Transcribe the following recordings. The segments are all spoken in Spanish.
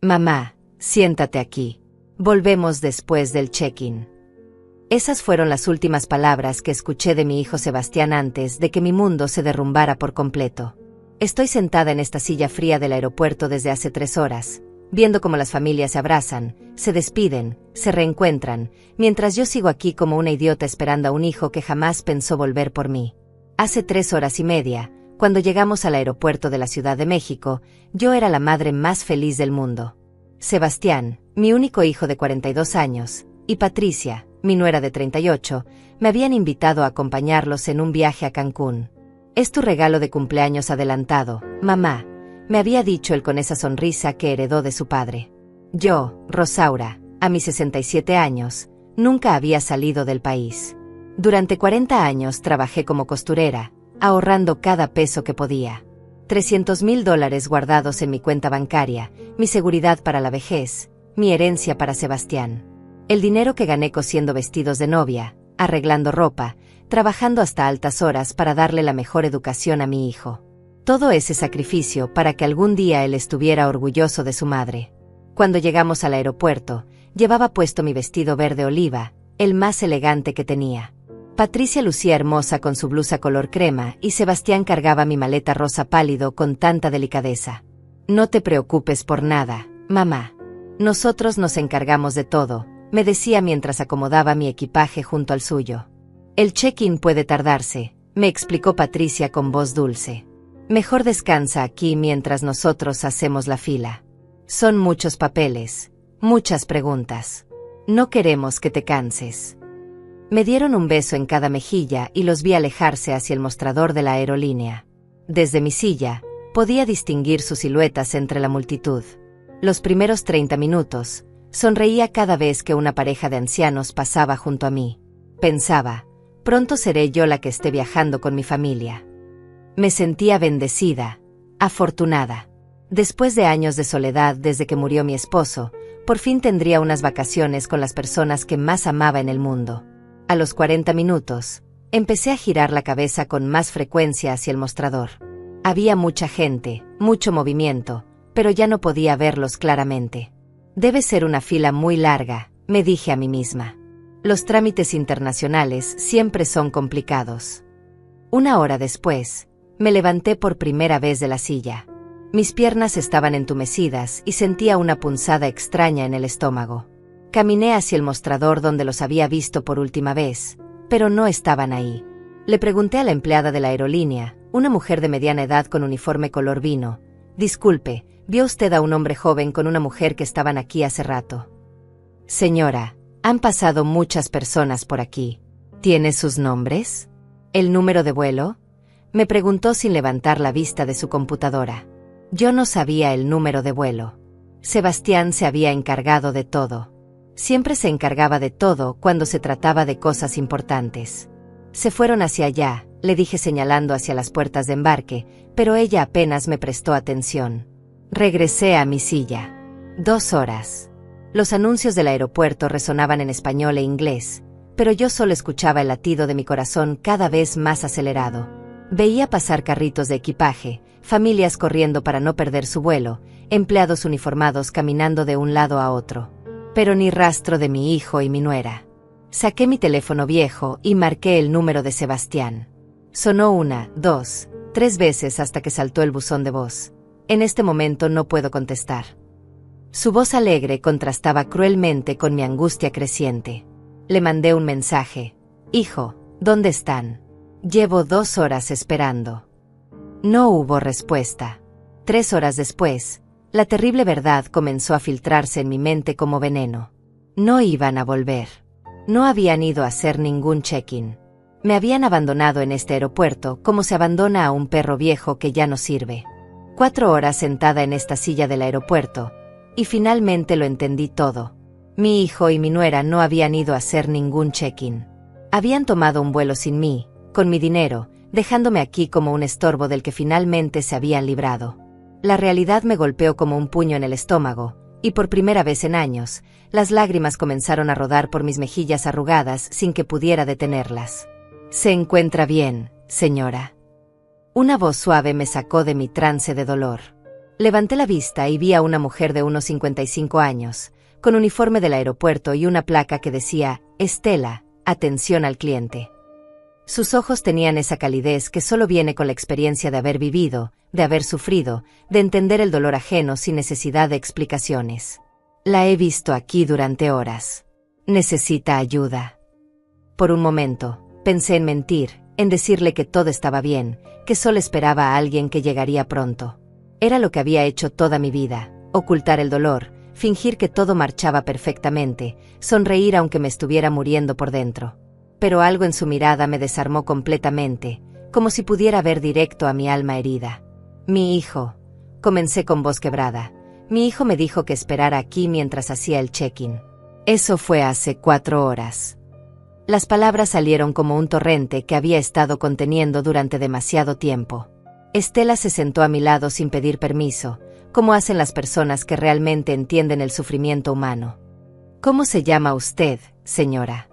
Mamá, siéntate aquí. Volvemos después del check-in. Esas fueron las últimas palabras que escuché de mi hijo Sebastián antes de que mi mundo se derrumbara por completo. Estoy sentada en esta silla fría del aeropuerto desde hace 3 horas, viendo cómo las familias se abrazan, se despiden, se reencuentran, mientras yo sigo aquí como una idiota esperando a un hijo que jamás pensó volver por mí. Hace 3 horas y media, cuando llegamos al aeropuerto de la Ciudad de México, yo era la madre más feliz del mundo. Sebastián, mi único hijo de 42 años, y Patricia, mi nuera de 38, me habían invitado a acompañarlos en un viaje a Cancún. «Es tu regalo de cumpleaños adelantado, mamá», me había dicho él con esa sonrisa que heredó de su padre. Yo, Rosaura, a mis 67 años, nunca había salido del país. Durante 40 años trabajé como costurera, ahorrando cada peso que podía. $300,000 guardados en mi cuenta bancaria, mi seguridad para la vejez, mi herencia para Sebastián. El dinero que gané cosiendo vestidos de novia, arreglando ropa, trabajando hasta altas horas para darle la mejor educación a mi hijo. Todo ese sacrificio para que algún día él estuviera orgulloso de su madre. Cuando llegamos al aeropuerto, llevaba puesto mi vestido verde oliva, el más elegante que tenía. Patricia lucía hermosa con su blusa color crema y Sebastián cargaba mi maleta rosa pálido con tanta delicadeza. «No te preocupes por nada, mamá. Nosotros nos encargamos de todo», me decía mientras acomodaba mi equipaje junto al suyo. «El check-in puede tardarse», me explicó Patricia con voz dulce. «Mejor descansa aquí mientras nosotros hacemos la fila. Son muchos papeles, muchas preguntas. No queremos que te canses». Me dieron un beso en cada mejilla y los vi alejarse hacia el mostrador de la aerolínea. Desde mi silla, podía distinguir sus siluetas entre la multitud. Los primeros 30 minutos, sonreía cada vez que una pareja de ancianos pasaba junto a mí. Pensaba, pronto seré yo la que esté viajando con mi familia. Me sentía bendecida, afortunada. Después de años de soledad desde que murió mi esposo, por fin tendría unas vacaciones con las personas que más amaba en el mundo. A los 40 minutos, empecé a girar la cabeza con más frecuencia hacia el mostrador. Había mucha gente, mucho movimiento, pero ya no podía verlos claramente. «Debe ser una fila muy larga», me dije a mí misma. Los trámites internacionales siempre son complicados. 1 hora después, me levanté por primera vez de la silla. Mis piernas estaban entumecidas y sentía una punzada extraña en el estómago. Caminé hacia el mostrador donde los había visto por última vez, pero no estaban ahí. Le pregunté a la empleada de la aerolínea, una mujer de mediana edad con uniforme color vino: «Disculpe, ¿vio usted a un hombre joven con una mujer que estaban aquí hace rato?» «Señora, han pasado muchas personas por aquí. ¿Tiene sus nombres? ¿El número de vuelo?», me preguntó sin levantar la vista de su computadora. Yo no sabía el número de vuelo. Sebastián se había encargado de todo. Siempre se encargaba de todo cuando se trataba de cosas importantes. «Se fueron hacia allá», le dije señalando hacia las puertas de embarque, pero ella apenas me prestó atención. Regresé a mi silla. 2 horas. Los anuncios del aeropuerto resonaban en español e inglés, pero yo solo escuchaba el latido de mi corazón cada vez más acelerado. Veía pasar carritos de equipaje, familias corriendo para no perder su vuelo, empleados uniformados caminando de un lado a otro. Pero ni rastro de mi hijo y mi nuera. Saqué mi teléfono viejo y marqué el número de Sebastián. Sonó 1, 2, 3 veces hasta que saltó el buzón de voz. En este momento no puedo contestar. Su voz alegre contrastaba cruelmente con mi angustia creciente. Le mandé un mensaje: «Hijo, ¿dónde están? Llevo 2 horas esperando». No hubo respuesta. 3 horas después, la terrible verdad comenzó a filtrarse en mi mente como veneno. No iban a volver. No habían ido a hacer ningún check-in. Me habían abandonado en este aeropuerto como se abandona a un perro viejo que ya no sirve. 4 horas sentada en esta silla del aeropuerto, y finalmente lo entendí todo. Mi hijo y mi nuera no habían ido a hacer ningún check-in. Habían tomado un vuelo sin mí, con mi dinero, dejándome aquí como un estorbo del que finalmente se habían librado. La realidad me golpeó como un puño en el estómago, y por primera vez en años, las lágrimas comenzaron a rodar por mis mejillas arrugadas sin que pudiera detenerlas. «¿Se encuentra bien, señora?». Una voz suave me sacó de mi trance de dolor. Levanté la vista y vi a una mujer de unos 55 años, con uniforme del aeropuerto y una placa que decía, Estela, atención al cliente. Sus ojos tenían esa calidez que solo viene con la experiencia de haber vivido, de haber sufrido, de entender el dolor ajeno sin necesidad de explicaciones. La he visto aquí durante horas. Necesita ayuda. Por un momento, pensé en mentir, en decirle que todo estaba bien, que solo esperaba a alguien que llegaría pronto. Era lo que había hecho toda mi vida, ocultar el dolor, fingir que todo marchaba perfectamente, sonreír aunque me estuviera muriendo por dentro. Pero algo en su mirada me desarmó completamente, como si pudiera ver directo a mi alma herida. Mi hijo, comencé con voz quebrada. Mi hijo me dijo que esperara aquí mientras hacía el check-in. Eso fue hace 4 horas. Las palabras salieron como un torrente que había estado conteniendo durante demasiado tiempo. Estela se sentó a mi lado sin pedir permiso, como hacen las personas que realmente entienden el sufrimiento humano. ¿Cómo se llama usted, señora?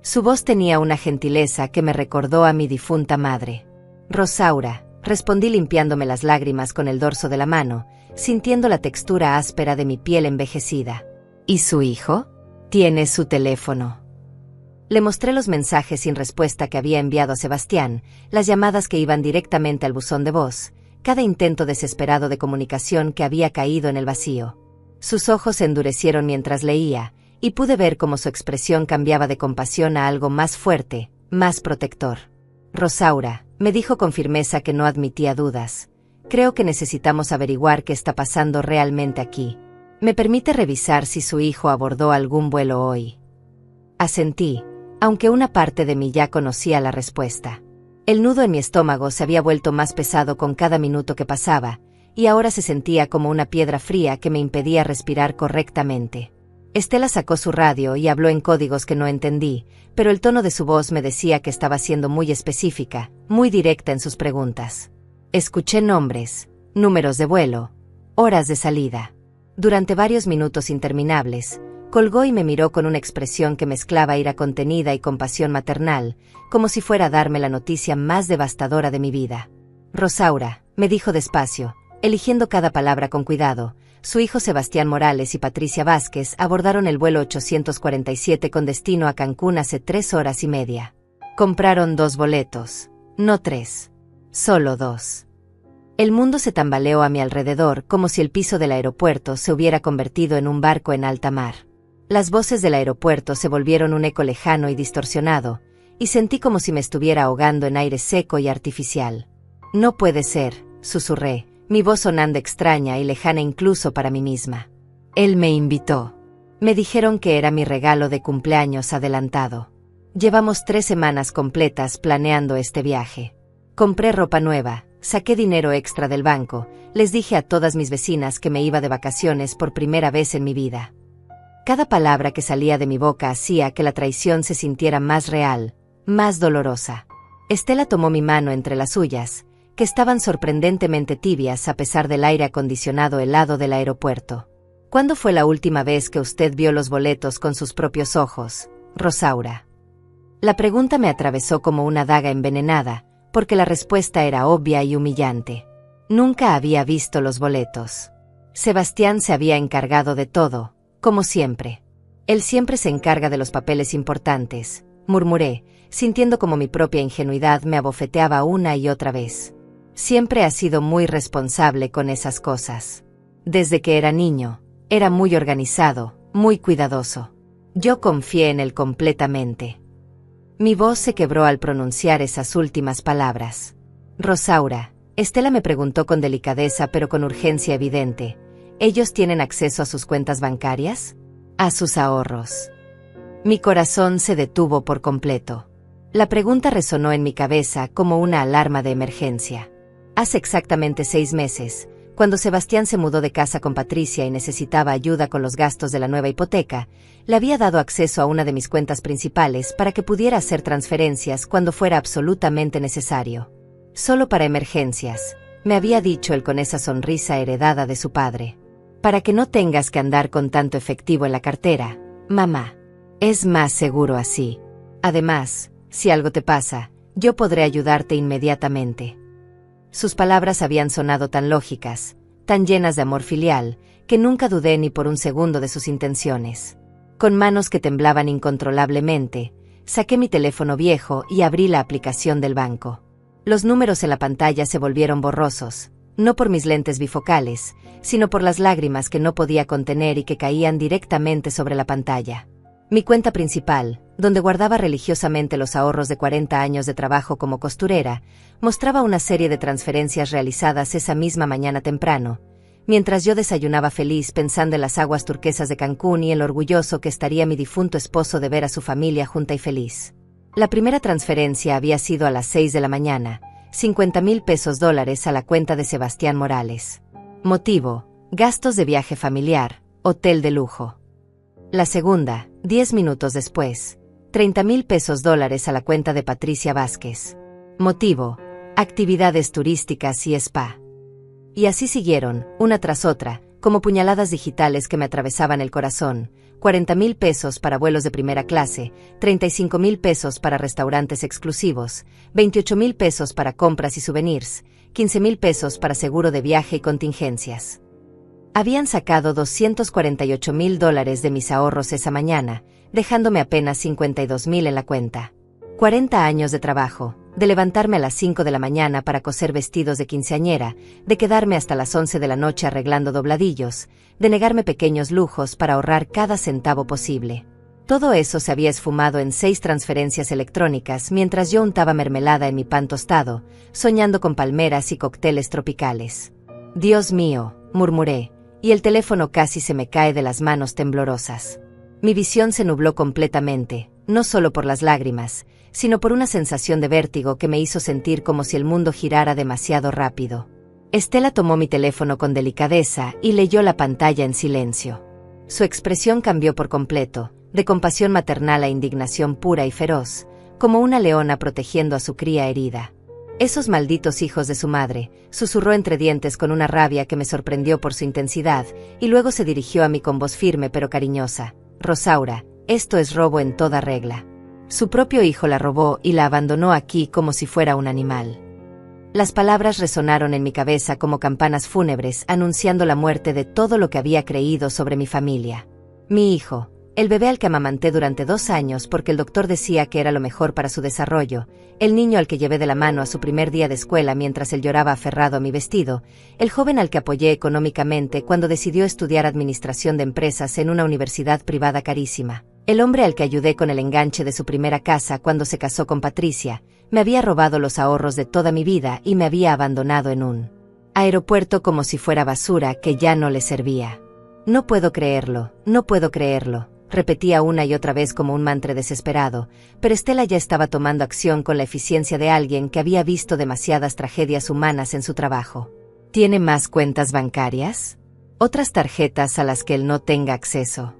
Su voz tenía una gentileza que me recordó a mi difunta madre. Rosaura, respondí limpiándome las lágrimas con el dorso de la mano, sintiendo la textura áspera de mi piel envejecida. ¿Y su hijo? Tiene su teléfono. Le mostré los mensajes sin respuesta que había enviado a Sebastián, las llamadas que iban directamente al buzón de voz, cada intento desesperado de comunicación que había caído en el vacío. Sus ojos se endurecieron mientras leía, y pude ver cómo su expresión cambiaba de compasión a algo más fuerte, más protector. Rosaura, me dijo con firmeza que no admitía dudas. Creo que necesitamos averiguar qué está pasando realmente aquí. ¿Me permite revisar si su hijo abordó algún vuelo hoy? Asentí, aunque una parte de mí ya conocía la respuesta. El nudo en mi estómago se había vuelto más pesado con cada minuto que pasaba, y ahora se sentía como una piedra fría que me impedía respirar correctamente. Estela sacó su radio y habló en códigos que no entendí, pero el tono de su voz me decía que estaba siendo muy específica, muy directa en sus preguntas. Escuché nombres, números de vuelo, horas de salida. Durante varios minutos interminables, colgó y me miró con una expresión que mezclaba ira contenida y compasión maternal, como si fuera a darme la noticia más devastadora de mi vida. Rosaura, me dijo despacio, eligiendo cada palabra con cuidado, su hijo Sebastián Morales y Patricia Vázquez abordaron el vuelo 847 con destino a Cancún hace 3 horas y media. Compraron 2 boletos, no 3, solo 2. El mundo se tambaleó a mi alrededor como si el piso del aeropuerto se hubiera convertido en un barco en alta mar. Las voces del aeropuerto se volvieron un eco lejano y distorsionado, y sentí como si me estuviera ahogando en aire seco y artificial. No puede ser, susurré, mi voz sonando extraña y lejana incluso para mí misma. Él me invitó. Me dijeron que era mi regalo de cumpleaños adelantado. Llevamos 3 semanas completas planeando este viaje. Compré ropa nueva, saqué dinero extra del banco, les dije a todas mis vecinas que me iba de vacaciones por primera vez en mi vida. Cada palabra que salía de mi boca hacía que la traición se sintiera más real, más dolorosa. Estela tomó mi mano entre las suyas, que estaban sorprendentemente tibias a pesar del aire acondicionado helado del aeropuerto. ¿Cuándo fue la última vez que usted vio los boletos con sus propios ojos, Rosaura? La pregunta me atravesó como una daga envenenada, porque la respuesta era obvia y humillante. Nunca había visto los boletos. Sebastián se había encargado de todo, como siempre. Él siempre se encarga de los papeles importantes, murmuré, sintiendo como mi propia ingenuidad me abofeteaba una y otra vez. Siempre ha sido muy responsable con esas cosas. Desde que era niño, era muy organizado, muy cuidadoso. Yo confié en él completamente. Mi voz se quebró al pronunciar esas últimas palabras. Rosaura, Estela me preguntó con delicadeza pero con urgencia evidente, ¿ellos tienen acceso a sus cuentas bancarias? ¿A sus ahorros? Mi corazón se detuvo por completo. La pregunta resonó en mi cabeza como una alarma de emergencia. Hace exactamente 6 meses, cuando Sebastián se mudó de casa con Patricia y necesitaba ayuda con los gastos de la nueva hipoteca, le había dado acceso a una de mis cuentas principales para que pudiera hacer transferencias cuando fuera absolutamente necesario. Solo para emergencias, me había dicho él con esa sonrisa heredada de su padre. Para que no tengas que andar con tanto efectivo en la cartera, mamá. Es más seguro así. Además, si algo te pasa, yo podré ayudarte inmediatamente. Sus palabras habían sonado tan lógicas, tan llenas de amor filial, que nunca dudé ni por un segundo de sus intenciones. Con manos que temblaban incontrolablemente, saqué mi teléfono viejo y abrí la aplicación del banco. Los números en la pantalla se volvieron borrosos, no por mis lentes bifocales, sino por las lágrimas que no podía contener y que caían directamente sobre la pantalla. Mi cuenta principal, donde guardaba religiosamente los ahorros de 40 años de trabajo como costurera, mostraba una serie de transferencias realizadas esa misma mañana temprano, mientras yo desayunaba feliz pensando en las aguas turquesas de Cancún y en lo orgulloso que estaría mi difunto esposo de ver a su familia junta y feliz. La primera transferencia había sido a las 6 de la mañana, $50,000 a la cuenta de Sebastián Morales. Motivo: gastos de viaje familiar, hotel de lujo. La segunda, 10 minutos después, $30,000 a la cuenta de Patricia Vázquez. Motivo: actividades turísticas y spa. Y así siguieron, una tras otra, como puñaladas digitales que me atravesaban el corazón. $40,000 para vuelos de primera clase, $35,000 para restaurantes exclusivos, $28,000 para compras y souvenirs, $15,000 para seguro de viaje y contingencias. Habían sacado $248,000 de mis ahorros esa mañana, dejándome apenas $52,000 en la cuenta. 40 años de trabajo, de levantarme a las 5 de la mañana para coser vestidos de quinceañera, de quedarme hasta las 11 de la noche arreglando dobladillos, de negarme pequeños lujos para ahorrar cada centavo posible. Todo eso se había esfumado en 6 transferencias electrónicas mientras yo untaba mermelada en mi pan tostado, soñando con palmeras y cócteles tropicales. Dios mío, murmuré, y el teléfono casi se me cae de las manos temblorosas. Mi visión se nubló completamente, no solo por las lágrimas, sino por una sensación de vértigo que me hizo sentir como si el mundo girara demasiado rápido. Estela tomó mi teléfono con delicadeza y leyó la pantalla en silencio. Su expresión cambió por completo, de compasión maternal a indignación pura y feroz, como una leona protegiendo a su cría herida. «Esos malditos hijos de su madre», susurró entre dientes con una rabia que me sorprendió por su intensidad, y luego se dirigió a mí con voz firme pero cariñosa. «Rosaura, esto es robo en toda regla. Su propio hijo la robó y la abandonó aquí como si fuera un animal». Las palabras resonaron en mi cabeza como campanas fúnebres anunciando la muerte de todo lo que había creído sobre mi familia. Mi hijo, el bebé al que amamanté durante 2 años porque el doctor decía que era lo mejor para su desarrollo, el niño al que llevé de la mano a su primer día de escuela mientras él lloraba aferrado a mi vestido, el joven al que apoyé económicamente cuando decidió estudiar administración de empresas en una universidad privada carísima, el hombre al que ayudé con el enganche de su primera casa cuando se casó con Patricia, me había robado los ahorros de toda mi vida y me había abandonado en un aeropuerto como si fuera basura que ya no le servía. «No puedo creerlo, no puedo creerlo», repetía una y otra vez como un mantra desesperado, pero Estela ya estaba tomando acción con la eficiencia de alguien que había visto demasiadas tragedias humanas en su trabajo. «¿Tiene más cuentas bancarias? ¿Otras tarjetas a las que él no tenga acceso?»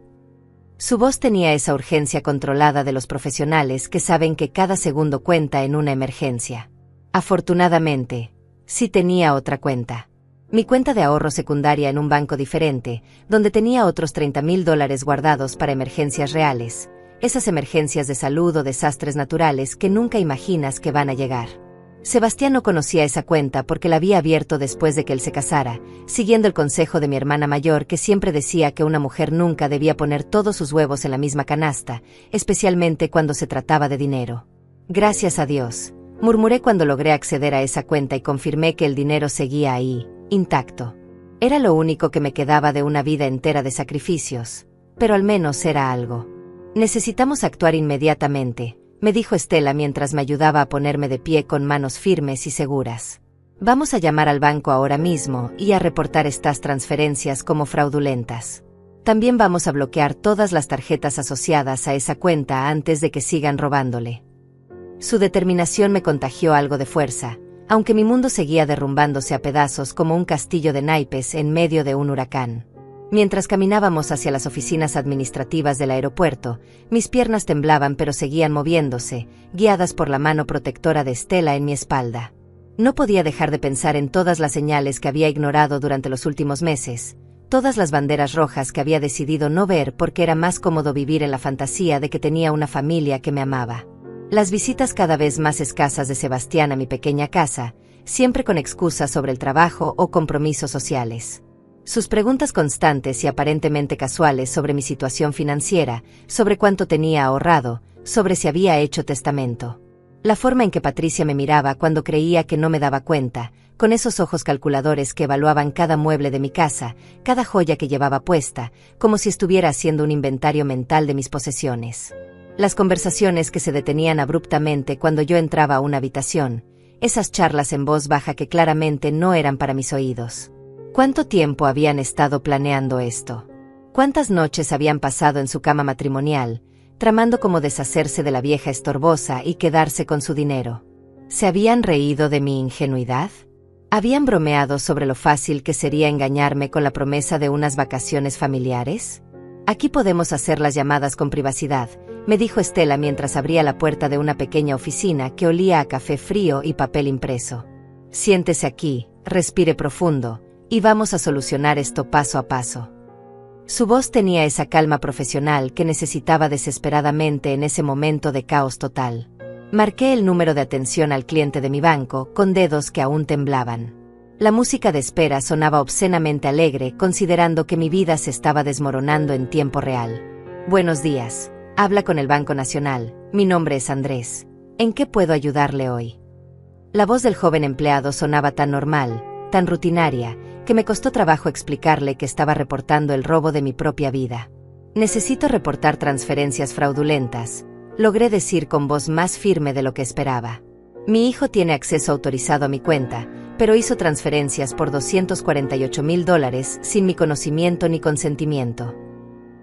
Su voz tenía esa urgencia controlada de los profesionales que saben que cada segundo cuenta en una emergencia. Afortunadamente, sí tenía otra cuenta. Mi cuenta de ahorro secundaria en un banco diferente, donde tenía otros $30,000 guardados para emergencias reales, esas emergencias de salud o desastres naturales que nunca imaginas que van a llegar. Sebastián no conocía esa cuenta porque la había abierto después de que él se casara, siguiendo el consejo de mi hermana mayor que siempre decía que una mujer nunca debía poner todos sus huevos en la misma canasta, especialmente cuando se trataba de dinero. «Gracias a Dios», murmuré cuando logré acceder a esa cuenta y confirmé que el dinero seguía ahí, intacto. Era lo único que me quedaba de una vida entera de sacrificios, pero al menos era algo. «Necesitamos actuar inmediatamente», me dijo Estela mientras me ayudaba a ponerme de pie con manos firmes y seguras. «Vamos a llamar al banco ahora mismo y a reportar estas transferencias como fraudulentas. También vamos a bloquear todas las tarjetas asociadas a esa cuenta antes de que sigan robándole». Su determinación me contagió algo de fuerza, aunque mi mundo seguía derrumbándose a pedazos como un castillo de naipes en medio de un huracán. Mientras caminábamos hacia las oficinas administrativas del aeropuerto, mis piernas temblaban pero seguían moviéndose, guiadas por la mano protectora de Estela en mi espalda. No podía dejar de pensar en todas las señales que había ignorado durante los últimos meses, todas las banderas rojas que había decidido no ver porque era más cómodo vivir en la fantasía de que tenía una familia que me amaba. Las visitas cada vez más escasas de Sebastián a mi pequeña casa, siempre con excusas sobre el trabajo o compromisos sociales. Sus preguntas constantes y aparentemente casuales sobre mi situación financiera, sobre cuánto tenía ahorrado, sobre si había hecho testamento. La forma en que Patricia me miraba cuando creía que no me daba cuenta, con esos ojos calculadores que evaluaban cada mueble de mi casa, cada joya que llevaba puesta, como si estuviera haciendo un inventario mental de mis posesiones. Las conversaciones que se detenían abruptamente cuando yo entraba a una habitación, esas charlas en voz baja que claramente no eran para mis oídos. ¿Cuánto tiempo habían estado planeando esto? ¿Cuántas noches habían pasado en su cama matrimonial, tramando cómo deshacerse de la vieja estorbosa y quedarse con su dinero? ¿Se habían reído de mi ingenuidad? ¿Habían bromeado sobre lo fácil que sería engañarme con la promesa de unas vacaciones familiares? Aquí podemos hacer las llamadas con privacidad, me dijo Estela mientras abría la puerta de una pequeña oficina que olía a café frío y papel impreso. Siéntese aquí, respire profundo, y vamos a solucionar esto paso a paso. Su voz tenía esa calma profesional que necesitaba desesperadamente en ese momento de caos total. Marqué el número de atención al cliente de mi banco, con dedos que aún temblaban. La música de espera sonaba obscenamente alegre, considerando que mi vida se estaba desmoronando en tiempo real. Buenos días. Habla con el Banco Nacional. Mi nombre es Andrés. ¿En qué puedo ayudarle hoy? La voz del joven empleado sonaba tan normal, tan rutinaria, que me costó trabajo explicarle que estaba reportando el robo de mi propia vida. Necesito reportar transferencias fraudulentas, logré decir con voz más firme de lo que esperaba. Mi hijo tiene acceso autorizado a mi cuenta, pero hizo transferencias por $248,000 sin mi conocimiento ni consentimiento.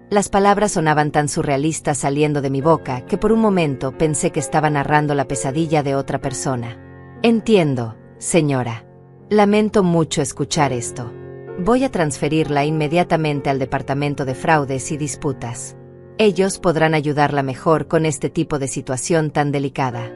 Las palabras sonaban tan surrealistas saliendo de mi boca que por un momento pensé que estaba narrando la pesadilla de otra persona. Entiendo, señora. Lamento mucho escuchar esto. Voy a transferirla inmediatamente al Departamento de Fraudes y Disputas. Ellos podrán ayudarla mejor con este tipo de situación tan delicada.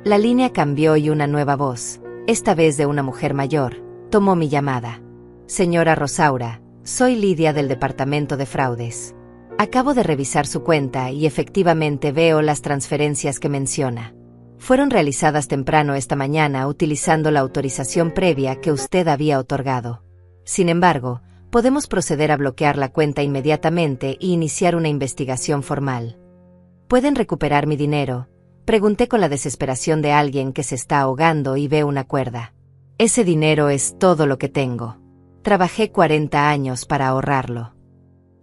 La línea cambió y una nueva voz, esta vez de una mujer mayor, tomó mi llamada. Señora Rosaura, soy Lidia del Departamento de Fraudes. Acabo de revisar su cuenta y efectivamente veo las transferencias que menciona. Fueron realizadas temprano esta mañana utilizando la autorización previa que usted había otorgado. Sin embargo, podemos proceder a bloquear la cuenta inmediatamente y iniciar una investigación formal. ¿Pueden recuperar mi dinero?, pregunté con la desesperación de alguien que se está ahogando y ve una cuerda. Ese dinero es todo lo que tengo. Trabajé 40 años para ahorrarlo.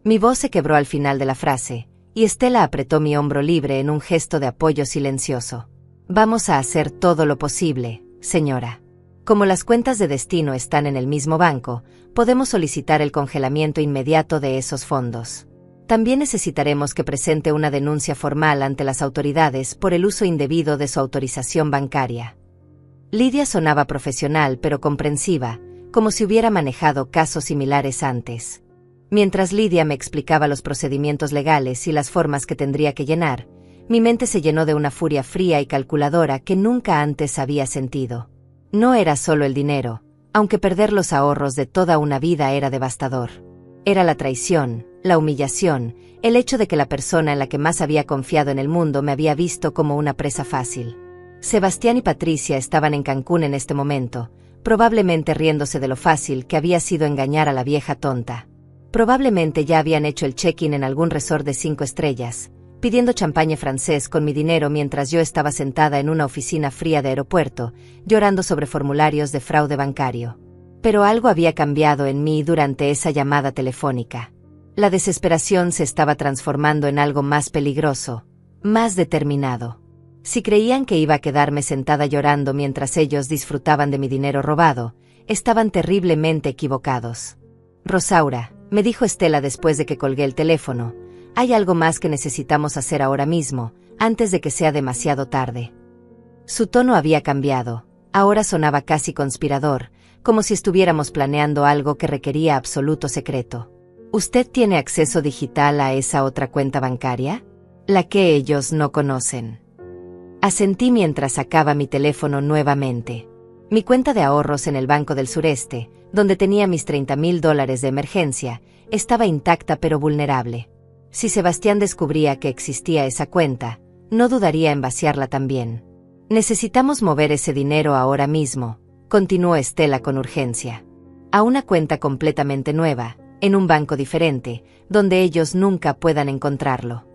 Mi voz se quebró al final de la frase, y Estela apretó mi hombro libre en un gesto de apoyo silencioso. Vamos a hacer todo lo posible, señora. Como las cuentas de destino están en el mismo banco, podemos solicitar el congelamiento inmediato de esos fondos. También necesitaremos que presente una denuncia formal ante las autoridades por el uso indebido de su autorización bancaria. Lidia sonaba profesional pero comprensiva, como si hubiera manejado casos similares antes. Mientras Lidia me explicaba los procedimientos legales y las formas que tendría que llenar, mi mente se llenó de una furia fría y calculadora que nunca antes había sentido. No era solo el dinero, aunque perder los ahorros de toda una vida era devastador. Era la traición, la humillación, el hecho de que la persona en la que más había confiado en el mundo me había visto como una presa fácil. Sebastián y Patricia estaban en Cancún en este momento, probablemente riéndose de lo fácil que había sido engañar a la vieja tonta. Probablemente ya habían hecho el check-in en algún resort de 5 estrellas, pidiendo champagne francés con mi dinero mientras yo estaba sentada en una oficina fría de aeropuerto, llorando sobre formularios de fraude bancario. Pero algo había cambiado en mí durante esa llamada telefónica. La desesperación se estaba transformando en algo más peligroso, más determinado. Si creían que iba a quedarme sentada llorando mientras ellos disfrutaban de mi dinero robado, estaban terriblemente equivocados. Rosaura, me dijo Estela después de que colgué el teléfono, hay algo más que necesitamos hacer ahora mismo, antes de que sea demasiado tarde. Su tono había cambiado, ahora sonaba casi conspirador, como si estuviéramos planeando algo que requería absoluto secreto. ¿Usted tiene acceso digital a esa otra cuenta bancaria? La que ellos no conocen. Asentí mientras sacaba mi teléfono nuevamente. Mi cuenta de ahorros en el Banco del Sureste, donde tenía mis $30,000 de emergencia, estaba intacta pero vulnerable. Si Sebastián descubría que existía esa cuenta, no dudaría en vaciarla también. Necesitamos mover ese dinero ahora mismo, continuó Estela con urgencia. A una cuenta completamente nueva, en un banco diferente, donde ellos nunca puedan encontrarlo.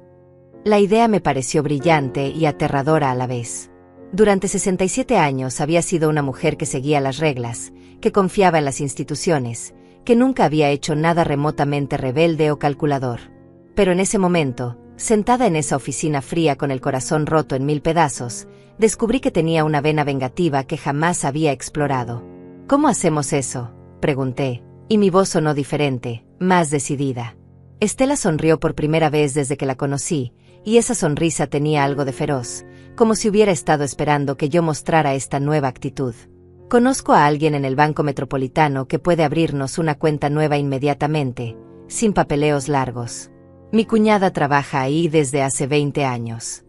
La idea me pareció brillante y aterradora a la vez. Durante 67 años había sido una mujer que seguía las reglas, que confiaba en las instituciones, que nunca había hecho nada remotamente rebelde o calculador. Pero en ese momento, sentada en esa oficina fría con el corazón roto en 1000 pedazos, descubrí que tenía una vena vengativa que jamás había explorado. ¿Cómo hacemos eso?, pregunté, y mi voz sonó diferente, más decidida. Estela sonrió por primera vez desde que la conocí, y esa sonrisa tenía algo de feroz, como si hubiera estado esperando que yo mostrara esta nueva actitud. Conozco a alguien en el Banco Metropolitano que puede abrirnos una cuenta nueva inmediatamente, sin papeleos largos. Mi cuñada trabaja ahí desde hace 20 años.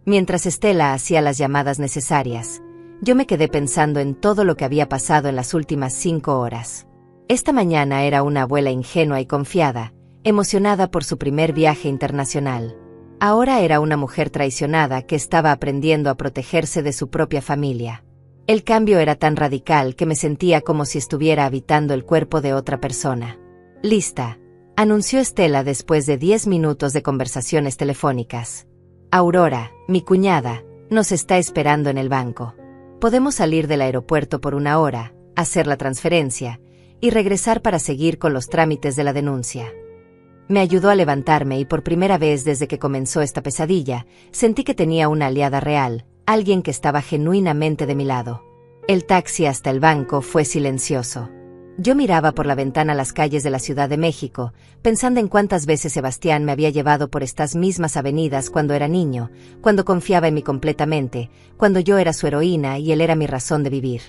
Mientras Estela hacía las llamadas necesarias, yo me quedé pensando en todo lo que había pasado en las últimas 5 horas. Esta mañana era una abuela ingenua y confiada, emocionada por su primer viaje internacional. Ahora era una mujer traicionada que estaba aprendiendo a protegerse de su propia familia. El cambio era tan radical que me sentía como si estuviera habitando el cuerpo de otra persona. «Lista», anunció Estela después de 10 minutos de conversaciones telefónicas. «Aurora, mi cuñada, nos está esperando en el banco. Podemos salir del aeropuerto por 1 hora, hacer la transferencia y regresar para seguir con los trámites de la denuncia». Me ayudó a levantarme y por primera vez desde que comenzó esta pesadilla, sentí que tenía una aliada real, alguien que estaba genuinamente de mi lado. El taxi hasta el banco fue silencioso. Yo miraba por la ventana las calles de la Ciudad de México, pensando en cuántas veces Sebastián me había llevado por estas mismas avenidas cuando era niño, cuando confiaba en mí completamente, cuando yo era su heroína y él era mi razón de vivir.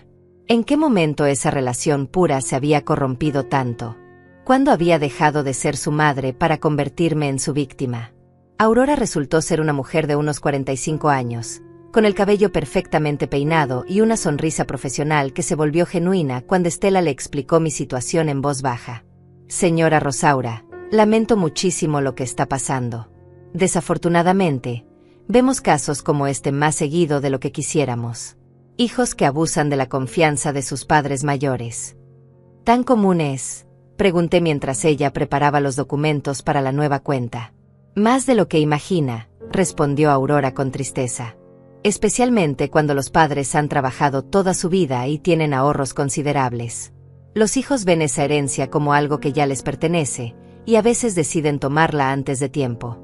¿En qué momento esa relación pura se había corrompido tanto? ¿Cuándo había dejado de ser su madre para convertirme en su víctima? Aurora resultó ser una mujer de unos 45 años, con el cabello perfectamente peinado y una sonrisa profesional que se volvió genuina cuando Estela le explicó mi situación en voz baja. «Señora Rosaura, lamento muchísimo lo que está pasando. Desafortunadamente, vemos casos como este más seguido de lo que quisiéramos. Hijos que abusan de la confianza de sus padres mayores. ¿Tan común es?», pregunté mientras ella preparaba los documentos para la nueva cuenta. «Más de lo que imagina», respondió Aurora con tristeza. «Especialmente cuando los padres han trabajado toda su vida y tienen ahorros considerables. Los hijos ven esa herencia como algo que ya les pertenece, y a veces deciden tomarla antes de tiempo».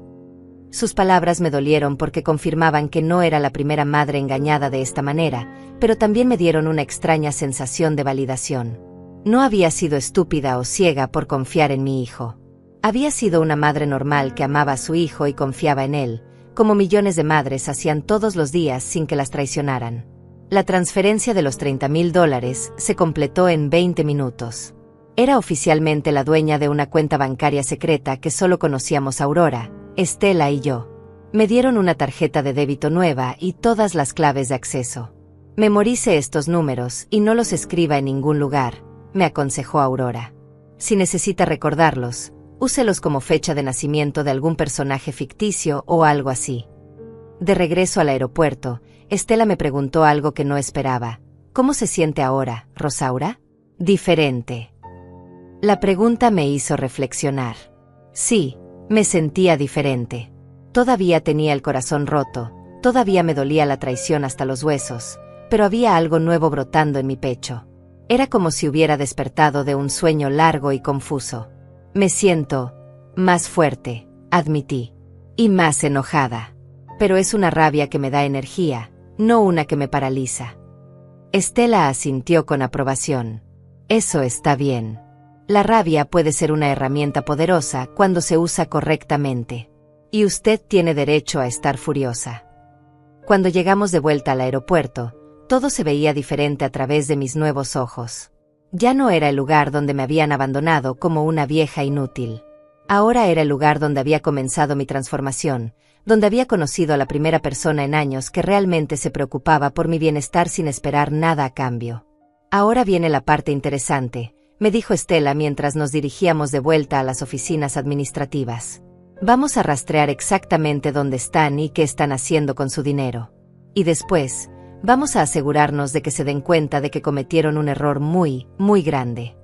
Sus palabras me dolieron porque confirmaban que no era la primera madre engañada de esta manera, pero también me dieron una extraña sensación de validación. No había sido estúpida o ciega por confiar en mi hijo. Había sido una madre normal que amaba a su hijo y confiaba en él, como millones de madres hacían todos los días sin que las traicionaran. La transferencia de los $30,000 se completó en 20 minutos. Era oficialmente la dueña de una cuenta bancaria secreta que solo conocíamos Aurora, Estela y yo. Me dieron una tarjeta de débito nueva y todas las claves de acceso. «Memorice estos números y no los escriba en ningún lugar», me aconsejó Aurora. «Si necesita recordarlos, úselos como fecha de nacimiento de algún personaje ficticio o algo así». De regreso al aeropuerto, Estela me preguntó algo que no esperaba. «¿Cómo se siente ahora, Rosaura?» «Diferente». La pregunta me hizo reflexionar. Sí, me sentía diferente. Todavía tenía el corazón roto, todavía me dolía la traición hasta los huesos, pero había algo nuevo brotando en mi pecho. Era como si hubiera despertado de un sueño largo y confuso. «Me siento más fuerte», admití, «y más enojada. Pero es una rabia que me da energía, no una que me paraliza». Estela asintió con aprobación. «Eso está bien. La rabia puede ser una herramienta poderosa cuando se usa correctamente. Y usted tiene derecho a estar furiosa». Cuando llegamos de vuelta al aeropuerto, todo se veía diferente a través de mis nuevos ojos. Ya no era el lugar donde me habían abandonado como una vieja inútil. Ahora era el lugar donde había comenzado mi transformación, donde había conocido a la primera persona en años que realmente se preocupaba por mi bienestar sin esperar nada a cambio. «Ahora viene la parte interesante», me dijo Estela mientras nos dirigíamos de vuelta a las oficinas administrativas. «Vamos a rastrear exactamente dónde están y qué están haciendo con su dinero. Y después, Vamos a asegurarnos de que se den cuenta de que cometieron un error muy, muy grande.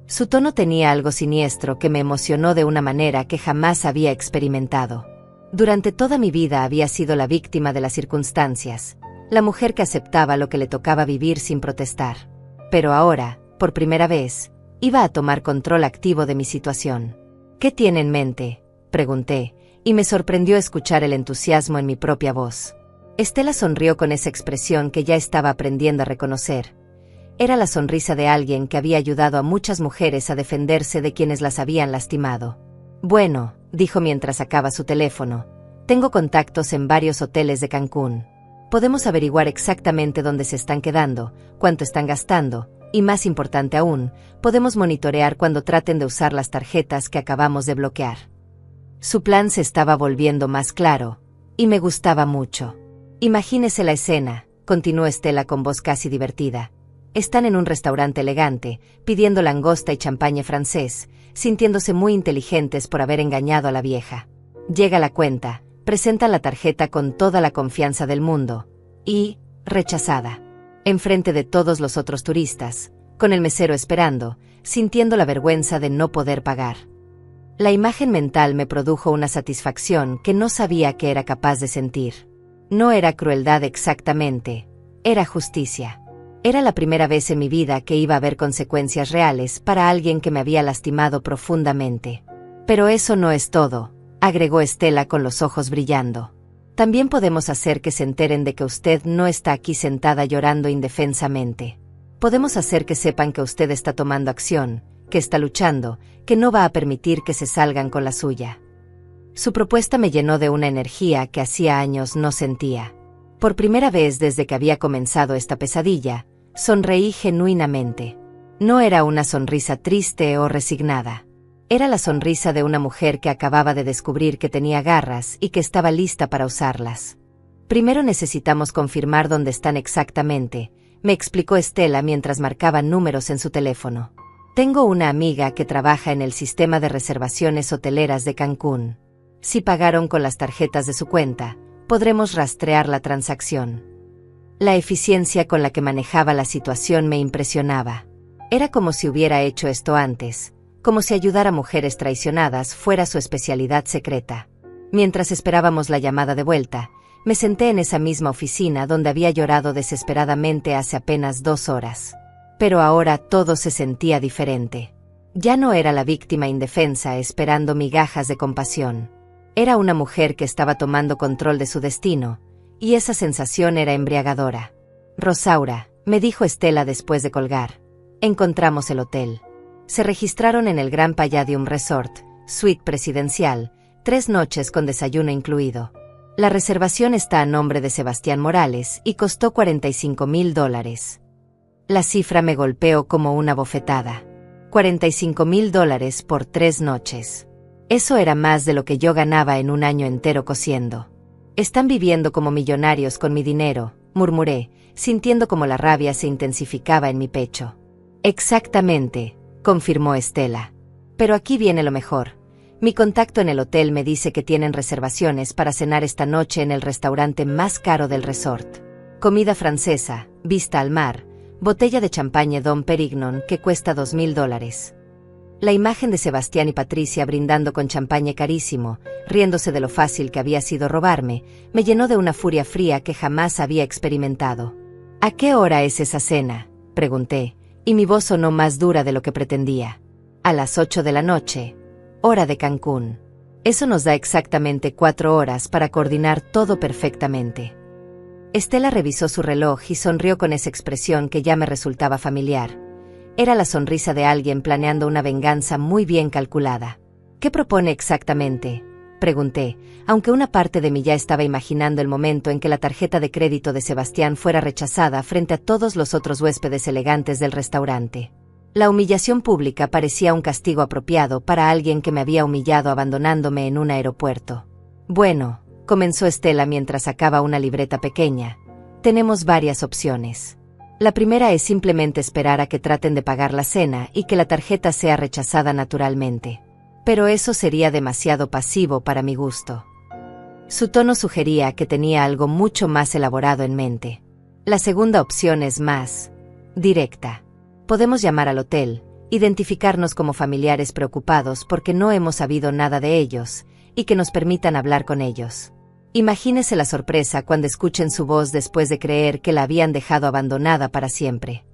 Su tono tenía algo siniestro que me emocionó de una manera que jamás había experimentado. Durante toda mi vida había sido la víctima de las circunstancias, la mujer que aceptaba lo que le tocaba vivir sin protestar. Pero ahora, por primera vez, iba a tomar control activo de mi situación. ¿Qué tiene en mente?, pregunté, y me sorprendió escuchar el entusiasmo en mi propia voz. Estela sonrió con esa expresión que ya estaba aprendiendo a reconocer. Era la sonrisa de alguien que había ayudado a muchas mujeres a defenderse de quienes las habían lastimado. Bueno, dijo mientras sacaba su teléfono, tengo contactos en varios hoteles de Cancún. Podemos averiguar exactamente dónde se están quedando, cuánto están gastando, y más importante aún, podemos monitorear cuando traten de usar las tarjetas que acabamos de bloquear. Su plan se estaba volviendo más claro, y me gustaba mucho. Imagínese la escena, continuó Estela con voz casi divertida. Están en un restaurante elegante, pidiendo langosta y champagne francés, sintiéndose muy inteligentes por haber engañado a la vieja. Llega la cuenta, presentan la tarjeta con toda la confianza del mundo, y, rechazada. Enfrente de todos los otros turistas, con el mesero esperando, sintiendo la vergüenza de no poder pagar. La imagen mental me produjo una satisfacción que no sabía que era capaz de sentir. No era crueldad exactamente, era justicia. Era la primera vez en mi vida que iba a haber consecuencias reales para alguien que me había lastimado profundamente. Pero eso no es todo, agregó Estela con los ojos brillando. También podemos hacer que se enteren de que usted no está aquí sentada llorando indefensamente. Podemos hacer que sepan que usted está tomando acción, que está luchando, que no va a permitir que se salgan con la suya. Su propuesta me llenó de una energía que hacía años no sentía. Por primera vez desde que había comenzado esta pesadilla, sonreí genuinamente. No era una sonrisa triste o resignada. Era la sonrisa de una mujer que acababa de descubrir que tenía garras y que estaba lista para usarlas. Primero necesitamos confirmar dónde están exactamente, me explicó Estela mientras marcaba números en su teléfono. Tengo una amiga que trabaja en el sistema de reservaciones hoteleras de Cancún. Si pagaron con las tarjetas de su cuenta, podremos rastrear la transacción. La eficiencia con la que manejaba la situación me impresionaba. Era como si hubiera hecho esto antes, como si ayudar a mujeres traicionadas fuera su especialidad secreta. Mientras esperábamos la llamada de vuelta, me senté en esa misma oficina donde había llorado desesperadamente hace apenas 2 horas. Pero ahora todo se sentía diferente. Ya no era la víctima indefensa esperando migajas de compasión. Era una mujer que estaba tomando control de su destino, y esa sensación era embriagadora. Rosaura, me dijo Estela después de colgar. Encontramos el hotel. Se registraron en el Grand Palladium Resort, suite presidencial, 3 noches con desayuno incluido. La reservación está a nombre de Sebastián Morales y costó $45,000. La cifra me golpeó como una bofetada. $45,000 por 3 noches. Eso era más de lo que yo ganaba en un año entero cosiendo. Están viviendo como millonarios con mi dinero, murmuré, sintiendo como la rabia se intensificaba en mi pecho. Exactamente, confirmó Estela. Pero aquí viene lo mejor. Mi contacto en el hotel me dice que tienen reservaciones para cenar esta noche en el restaurante más caro del resort. Comida francesa, vista al mar, botella de champagne Dom Perignon que cuesta $2,000. La imagen de Sebastián y Patricia brindando con champagne carísimo, riéndose de lo fácil que había sido robarme, me llenó de una furia fría que jamás había experimentado. ¿A qué hora es esa cena?, pregunté, y mi voz sonó más dura de lo que pretendía. A las 8 de la noche, hora de Cancún. Eso nos da exactamente 4 horas para coordinar todo perfectamente. Estela revisó su reloj y sonrió con esa expresión que ya me resultaba familiar. Era la sonrisa de alguien planeando una venganza muy bien calculada. ¿Qué propone exactamente?, pregunté, aunque una parte de mí ya estaba imaginando el momento en que la tarjeta de crédito de Sebastián fuera rechazada frente a todos los otros huéspedes elegantes del restaurante. La humillación pública parecía un castigo apropiado para alguien que me había humillado abandonándome en un aeropuerto. Bueno, comenzó Estela mientras sacaba una libreta pequeña. Tenemos varias opciones. La primera es simplemente esperar a que traten de pagar la cena y que la tarjeta sea rechazada naturalmente. Pero eso sería demasiado pasivo para mi gusto. Su tono sugería que tenía algo mucho más elaborado en mente. La segunda opción es más directa. Podemos llamar al hotel, identificarnos como familiares preocupados porque no hemos sabido nada de ellos, y que nos permitan hablar con ellos. Imagínese la sorpresa cuando escuchen su voz después de creer que la habían dejado abandonada para siempre.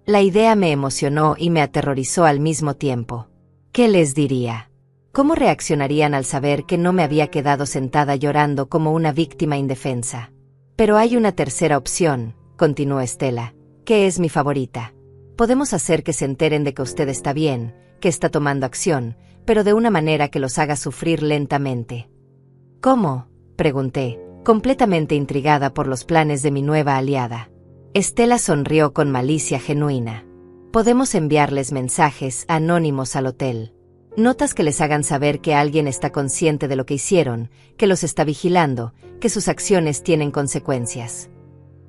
La idea me emocionó y me aterrorizó al mismo tiempo. ¿Qué les diría? ¿Cómo reaccionarían al saber que no me había quedado sentada llorando como una víctima indefensa? Pero hay una tercera opción, continuó Estela, que es mi favorita. Podemos hacer que se enteren de que usted está bien, que está tomando acción, pero de una manera que los haga sufrir lentamente. ¿Cómo?, pregunté, completamente intrigada por los planes de mi nueva aliada. Estela sonrió con malicia genuina. Podemos enviarles mensajes anónimos al hotel. Notas que les hagan saber que alguien está consciente de lo que hicieron, que los está vigilando, que sus acciones tienen consecuencias.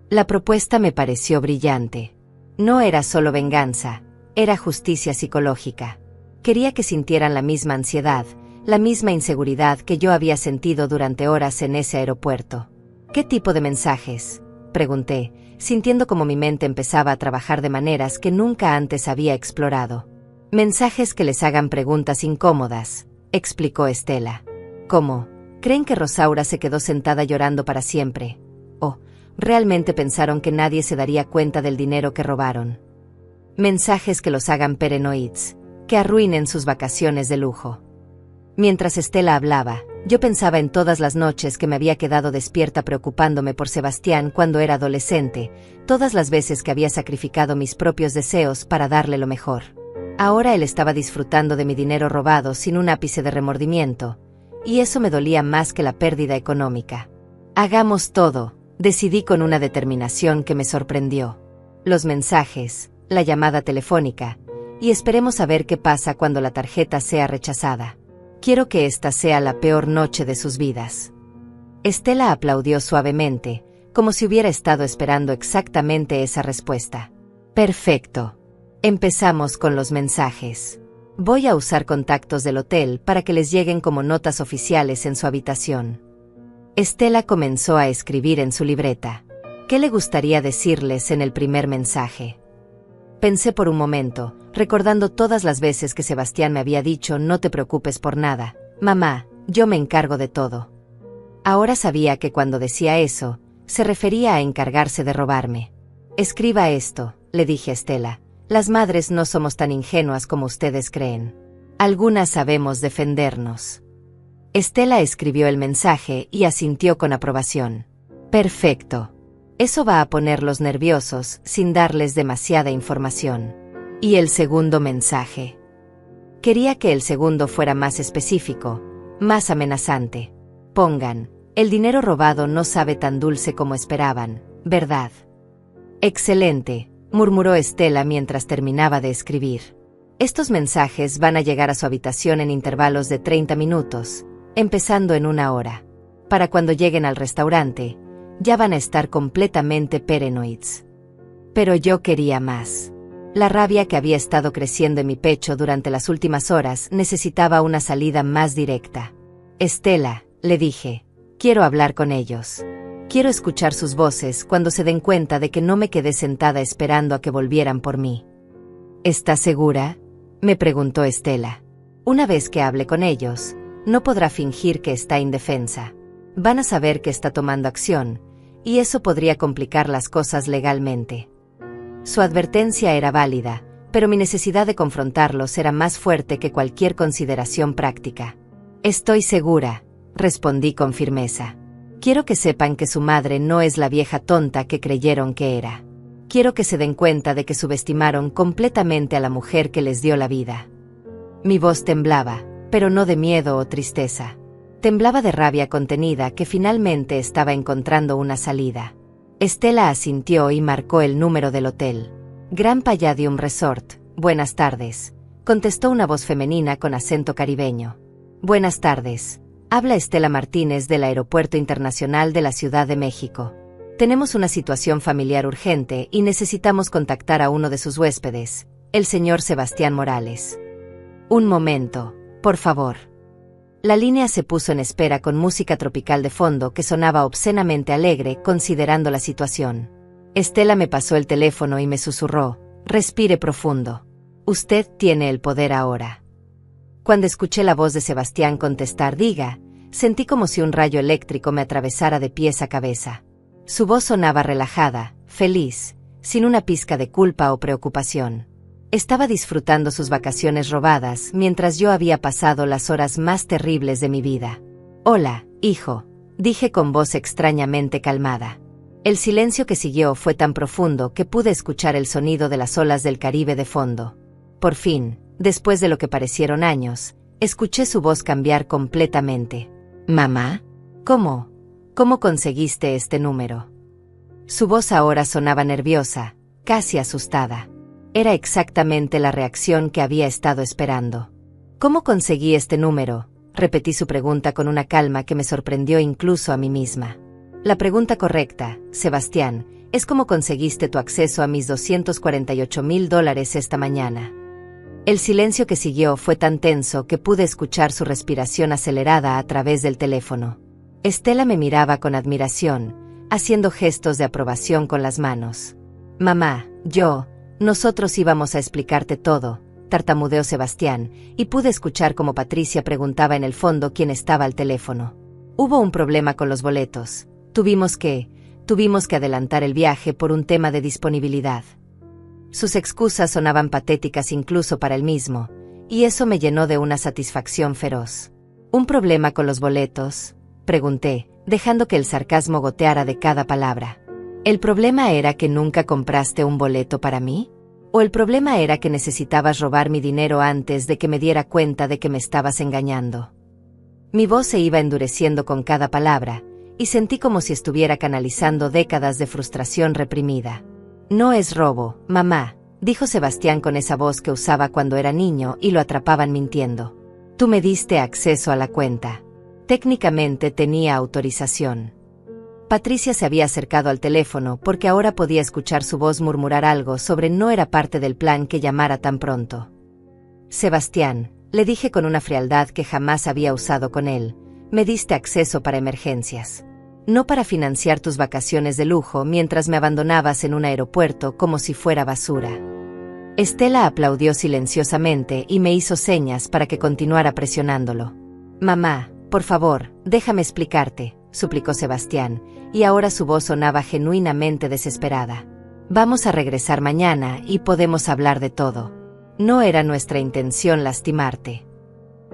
La propuesta me pareció brillante. No era solo venganza, era justicia psicológica. Quería que sintieran la misma ansiedad, la misma inseguridad que yo había sentido durante horas en ese aeropuerto. ¿Qué tipo de mensajes?, pregunté, sintiendo como mi mente empezaba a trabajar de maneras que nunca antes había explorado. Mensajes que les hagan preguntas incómodas, explicó Estela. ¿Cómo? ¿Creen que Rosaura se quedó sentada llorando para siempre? ¿O realmente pensaron que nadie se daría cuenta del dinero que robaron? Mensajes que los hagan paranoids, que arruinen sus vacaciones de lujo. Mientras Estela hablaba, yo pensaba en todas las noches que me había quedado despierta preocupándome por Sebastián cuando era adolescente, todas las veces que había sacrificado mis propios deseos para darle lo mejor. Ahora él estaba disfrutando de mi dinero robado sin un ápice de remordimiento, y eso me dolía más que la pérdida económica. Hagamos todo, decidí con una determinación que me sorprendió. Los mensajes, la llamada telefónica, y esperemos a ver qué pasa cuando la tarjeta sea rechazada. Quiero que esta sea la peor noche de sus vidas. Estela aplaudió suavemente, como si hubiera estado esperando exactamente esa respuesta. Perfecto. Empezamos con los mensajes. Voy a usar contactos del hotel para que les lleguen como notas oficiales en su habitación. Estela comenzó a escribir en su libreta. ¿Qué le gustaría decirles en el primer mensaje? Pensé por un momento, recordando todas las veces que Sebastián me había dicho no te preocupes por nada, mamá, yo me encargo de todo. Ahora sabía que cuando decía eso, se refería a encargarse de robarme. Escriba esto, le dije a Estela, las madres no somos tan ingenuas como ustedes creen. Algunas sabemos defendernos. Estela escribió el mensaje y asintió con aprobación. Perfecto. Eso va a ponerlos nerviosos sin darles demasiada información. ¿Y el segundo mensaje? Quería que el segundo fuera más específico, más amenazante. Pongan, el dinero robado no sabe tan dulce como esperaban, ¿verdad? Excelente, murmuró Estela mientras terminaba de escribir. Estos mensajes van a llegar a su habitación en intervalos de 30 minutos, empezando en 1 hora. Para cuando lleguen al restaurante, ya van a estar completamente paranoids. Pero yo quería más. La rabia que había estado creciendo en mi pecho durante las últimas horas necesitaba una salida más directa. Estela, le dije, quiero hablar con ellos. Quiero escuchar sus voces cuando se den cuenta de que no me quedé sentada esperando a que volvieran por mí. ¿Estás segura?, me preguntó Estela. Una vez que hable con ellos, no podrá fingir que está indefensa. Van a saber que está tomando acción, y eso podría complicar las cosas legalmente. Su advertencia era válida, pero mi necesidad de confrontarlos era más fuerte que cualquier consideración práctica. Estoy segura, respondí con firmeza. Quiero que sepan que su madre no es la vieja tonta que creyeron que era. Quiero que se den cuenta de que subestimaron completamente a la mujer que les dio la vida. Mi voz temblaba, pero no de miedo o tristeza. Temblaba de rabia contenida que finalmente estaba encontrando una salida. Estela asintió y marcó el número del hotel. Grand Palladium Resort, buenas tardes, contestó una voz femenina con acento caribeño. Buenas tardes, habla Estela Martínez del Aeropuerto Internacional de la Ciudad de México. Tenemos una situación familiar urgente y necesitamos contactar a uno de sus huéspedes, el señor Sebastián Morales. Un momento, por favor. La línea se puso en espera con música tropical de fondo que sonaba obscenamente alegre considerando la situación. Estela me pasó el teléfono y me susurró: respire profundo. Usted tiene el poder ahora. Cuando escuché la voz de Sebastián contestar diga, sentí como si un rayo eléctrico me atravesara de pies a cabeza. Su voz sonaba relajada, feliz, sin una pizca de culpa o preocupación. Estaba disfrutando sus vacaciones robadas mientras yo había pasado las horas más terribles de mi vida. Hola, hijo, dije con voz extrañamente calmada. El silencio que siguió fue tan profundo que pude escuchar el sonido de las olas del Caribe de fondo. Por fin, después de lo que parecieron años, escuché su voz cambiar completamente. ¿Mamá? ¿Cómo? ¿Cómo conseguiste este número? Su voz ahora sonaba nerviosa, casi asustada. Era exactamente la reacción que había estado esperando. ¿Cómo conseguí este número? Repetí su pregunta con una calma que me sorprendió incluso a mí misma. La pregunta correcta, Sebastián, es cómo conseguiste tu acceso a mis $248,000 esta mañana. El silencio que siguió fue tan tenso que pude escuchar su respiración acelerada a través del teléfono. Estela me miraba con admiración, haciendo gestos de aprobación con las manos. Mamá, nosotros íbamos a explicarte todo, tartamudeó Sebastián, y pude escuchar cómo Patricia preguntaba en el fondo quién estaba al teléfono. Hubo un problema con los boletos. Tuvimos que adelantar el viaje por un tema de disponibilidad. Sus excusas sonaban patéticas incluso para él mismo, y eso me llenó de una satisfacción feroz. ¿Un problema con los boletos?, pregunté, dejando que el sarcasmo goteara de cada palabra. ¿El problema era que nunca compraste un boleto para mí? ¿O el problema era que necesitabas robar mi dinero antes de que me diera cuenta de que me estabas engañando? Mi voz se iba endureciendo con cada palabra, y sentí como si estuviera canalizando décadas de frustración reprimida. No es robo, mamá, dijo Sebastián con esa voz que usaba cuando era niño y lo atrapaban mintiendo. Tú me diste acceso a la cuenta. Técnicamente tenía autorización. Patricia se había acercado al teléfono porque ahora podía escuchar su voz murmurar algo sobre no era parte del plan que llamara tan pronto. Sebastián, le dije con una frialdad que jamás había usado con él, me diste acceso para emergencias. No para financiar tus vacaciones de lujo mientras me abandonabas en un aeropuerto como si fuera basura. Estela aplaudió silenciosamente y me hizo señas para que continuara presionándolo. Mamá, por favor, déjame explicarte, suplicó Sebastián, y ahora su voz sonaba genuinamente desesperada. Vamos a regresar mañana y podemos hablar de todo. No era nuestra intención lastimarte.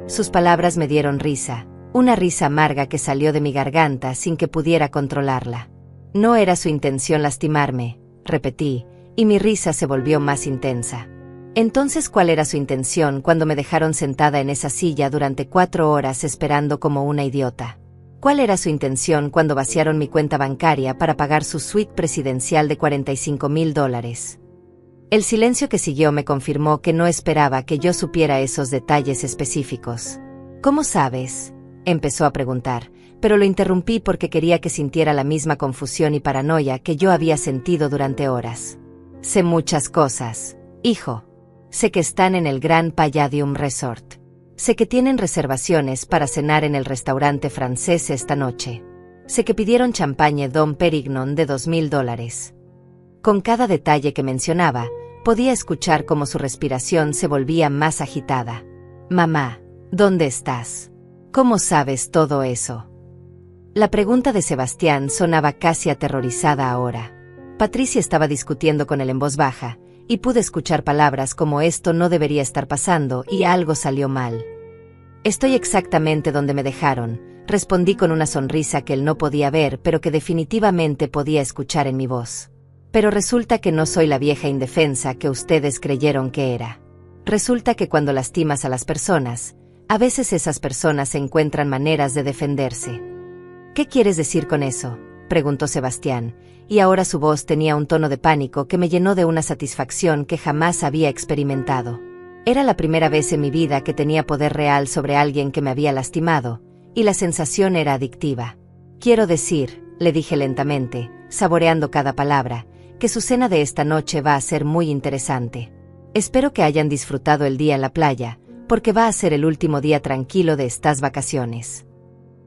Sus palabras me dieron risa. Una risa amarga que salió de mi garganta sin que pudiera controlarla. No era su intención lastimarme, repetí, y mi risa se volvió más intensa. Entonces, ¿cuál era su intención cuando me dejaron sentada en esa silla durante 4 horas esperando como una idiota? ¿Cuál era su intención cuando vaciaron mi cuenta bancaria para pagar su suite presidencial de $45,000? El silencio que siguió me confirmó que no esperaba que yo supiera esos detalles específicos. ¿Cómo sabes?, empezó a preguntar, pero lo interrumpí porque quería que sintiera la misma confusión y paranoia que yo había sentido durante horas. Sé muchas cosas, hijo. Sé que están en el Grand Palladium Resort. Sé que tienen reservaciones para cenar en el restaurante francés esta noche. Sé que pidieron champagne Dom Pérignon de $2,000. Con cada detalle que mencionaba, podía escuchar cómo su respiración se volvía más agitada. Mamá, ¿dónde estás? ¿Cómo sabes todo eso? La pregunta de Sebastián sonaba casi aterrorizada ahora. Patricia estaba discutiendo con él en voz baja, y pude escuchar palabras como esto no debería estar pasando y algo salió mal. Estoy exactamente donde me dejaron, respondí con una sonrisa que él no podía ver pero que definitivamente podía escuchar en mi voz. Pero resulta que no soy la vieja indefensa que ustedes creyeron que era. Resulta que cuando lastimas a las personas, a veces esas personas encuentran maneras de defenderse. ¿Qué quieres decir con eso?, preguntó Sebastián, y ahora su voz tenía un tono de pánico que me llenó de una satisfacción que jamás había experimentado. Era la primera vez en mi vida que tenía poder real sobre alguien que me había lastimado, y la sensación era adictiva. Quiero decir, le dije lentamente, saboreando cada palabra, que su cena de esta noche va a ser muy interesante. Espero que hayan disfrutado el día en la playa, porque va a ser el último día tranquilo de estas vacaciones.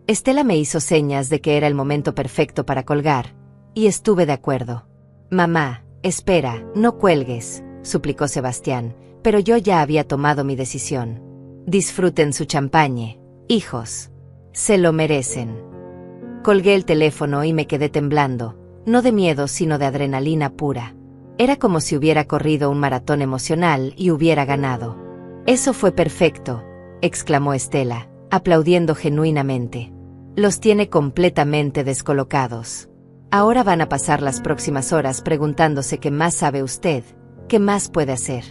Estela me hizo señas de que era el momento perfecto para colgar, y estuve de acuerdo. Mamá, espera, no cuelgues, suplicó Sebastián, pero yo ya había tomado mi decisión. Disfruten su champagne, hijos. Se lo merecen. Colgué el teléfono y me quedé temblando, no de miedo sino de adrenalina pura. Era como si hubiera corrido un maratón emocional y hubiera ganado. Eso fue perfecto, exclamó Estela, aplaudiendo genuinamente. Los tiene completamente descolocados. Ahora van a pasar las próximas horas preguntándose qué más sabe usted, qué más puede hacer.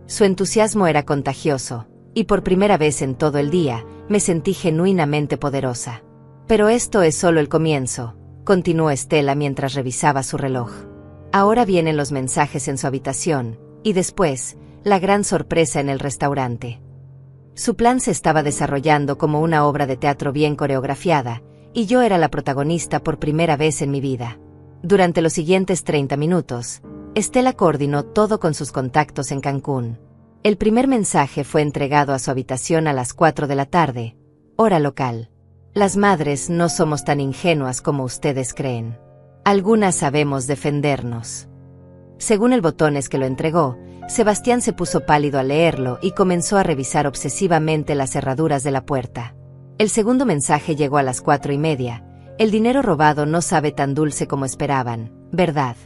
Su entusiasmo era contagioso, y por primera vez en todo el día, me sentí genuinamente poderosa. Pero esto es solo el comienzo, continuó Estela mientras revisaba su reloj. Ahora vienen los mensajes en su habitación, y después, la gran sorpresa en el restaurante. Su plan se estaba desarrollando como una obra de teatro bien coreografiada, y yo era la protagonista por primera vez en mi vida. Durante los siguientes 30 minutos, Estela coordinó todo con sus contactos en Cancún. El primer mensaje fue entregado a su habitación a las 4 de la tarde, hora local. Las madres no somos tan ingenuas como ustedes creen. Algunas sabemos defendernos. Según el botones que lo entregó, Sebastián se puso pálido al leerlo y comenzó a revisar obsesivamente las cerraduras de la puerta. El segundo mensaje llegó a las 4:30. El dinero robado no sabe tan dulce como esperaban, ¿verdad?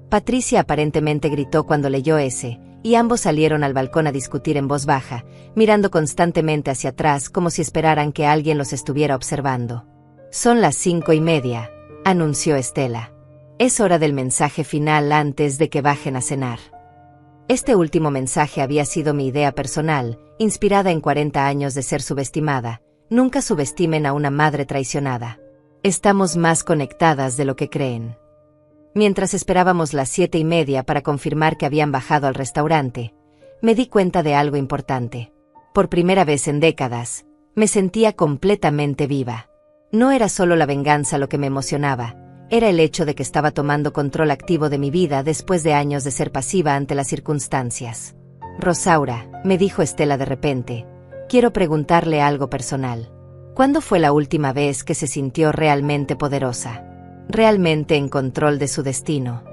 Patricia aparentemente gritó cuando leyó ese, y ambos salieron al balcón a discutir en voz baja, mirando constantemente hacia atrás como si esperaran que alguien los estuviera observando. Son las 5:30, anunció Estela. Es hora del mensaje final antes de que bajen a cenar. Este último mensaje había sido mi idea personal, inspirada en 40 años de ser subestimada. Nunca subestimen a una madre traicionada. Estamos más conectadas de lo que creen. Mientras esperábamos las 7:30 para confirmar que habían bajado al restaurante, me di cuenta de algo importante. Por primera vez en décadas, me sentía completamente viva. No era solo la venganza lo que me emocionaba, era el hecho de que estaba tomando control activo de mi vida después de años de ser pasiva ante las circunstancias. Rosaura, me dijo Estela de repente, quiero preguntarle algo personal. ¿Cuándo fue la última vez que se sintió realmente poderosa? Realmente en control de su destino.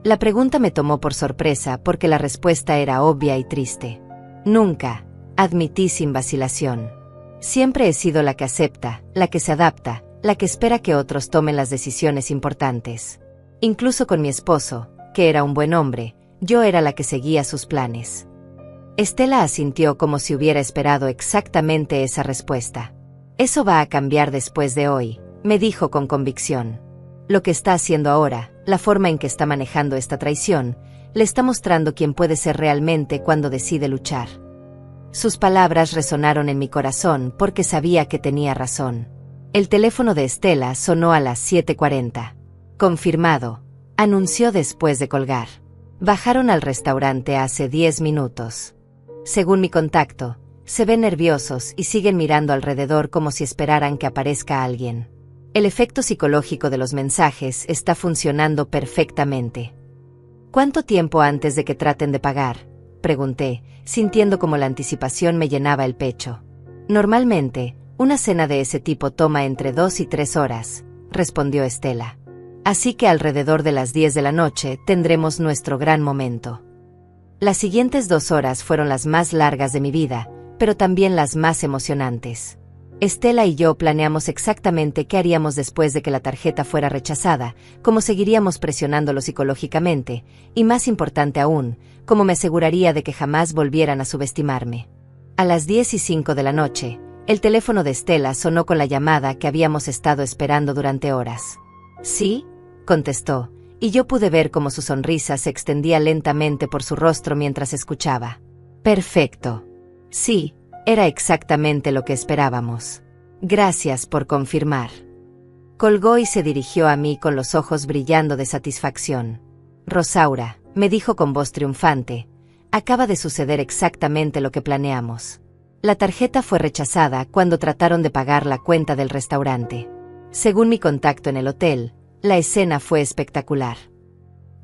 La pregunta me tomó por sorpresa porque la respuesta era obvia y triste. Nunca, admití sin vacilación. Siempre he sido la que acepta, la que se adapta, la que espera que otros tomen las decisiones importantes. Incluso con mi esposo, que era un buen hombre, yo era la que seguía sus planes. Estela asintió como si hubiera esperado exactamente esa respuesta. Eso va a cambiar después de hoy, me dijo con convicción. Lo que está haciendo ahora, la forma en que está manejando esta traición, le está mostrando quién puede ser realmente cuando decide luchar. Sus palabras resonaron en mi corazón porque sabía que tenía razón. El teléfono de Estela sonó a las 7:40. Confirmado, anunció después de colgar. Bajaron al restaurante hace 10 minutos. Según mi contacto, se ven nerviosos y siguen mirando alrededor como si esperaran que aparezca alguien. El efecto psicológico de los mensajes está funcionando perfectamente. ¿Cuánto tiempo antes de que traten de pagar?, pregunté, sintiendo como la anticipación me llenaba el pecho. Normalmente, una cena de ese tipo toma entre 2 y 3 horas, respondió Estela. Así que alrededor de las 10 de la noche tendremos nuestro gran momento. Las siguientes 2 horas fueron las más largas de mi vida, pero también las más emocionantes. Estela y yo planeamos exactamente qué haríamos después de que la tarjeta fuera rechazada, cómo seguiríamos presionándolo psicológicamente, y más importante aún, cómo me aseguraría de que jamás volvieran a subestimarme. A las 10:05 de la noche, el teléfono de Estela sonó con la llamada que habíamos estado esperando durante horas. «¿Sí?», contestó, y yo pude ver cómo su sonrisa se extendía lentamente por su rostro mientras escuchaba. «Perfecto. Sí, era exactamente lo que esperábamos. Gracias por confirmar». Colgó y se dirigió a mí con los ojos brillando de satisfacción. «Rosaura», me dijo con voz triunfante, «acaba de suceder exactamente lo que planeamos. La tarjeta fue rechazada cuando trataron de pagar la cuenta del restaurante. Según mi contacto en el hotel, la escena fue espectacular».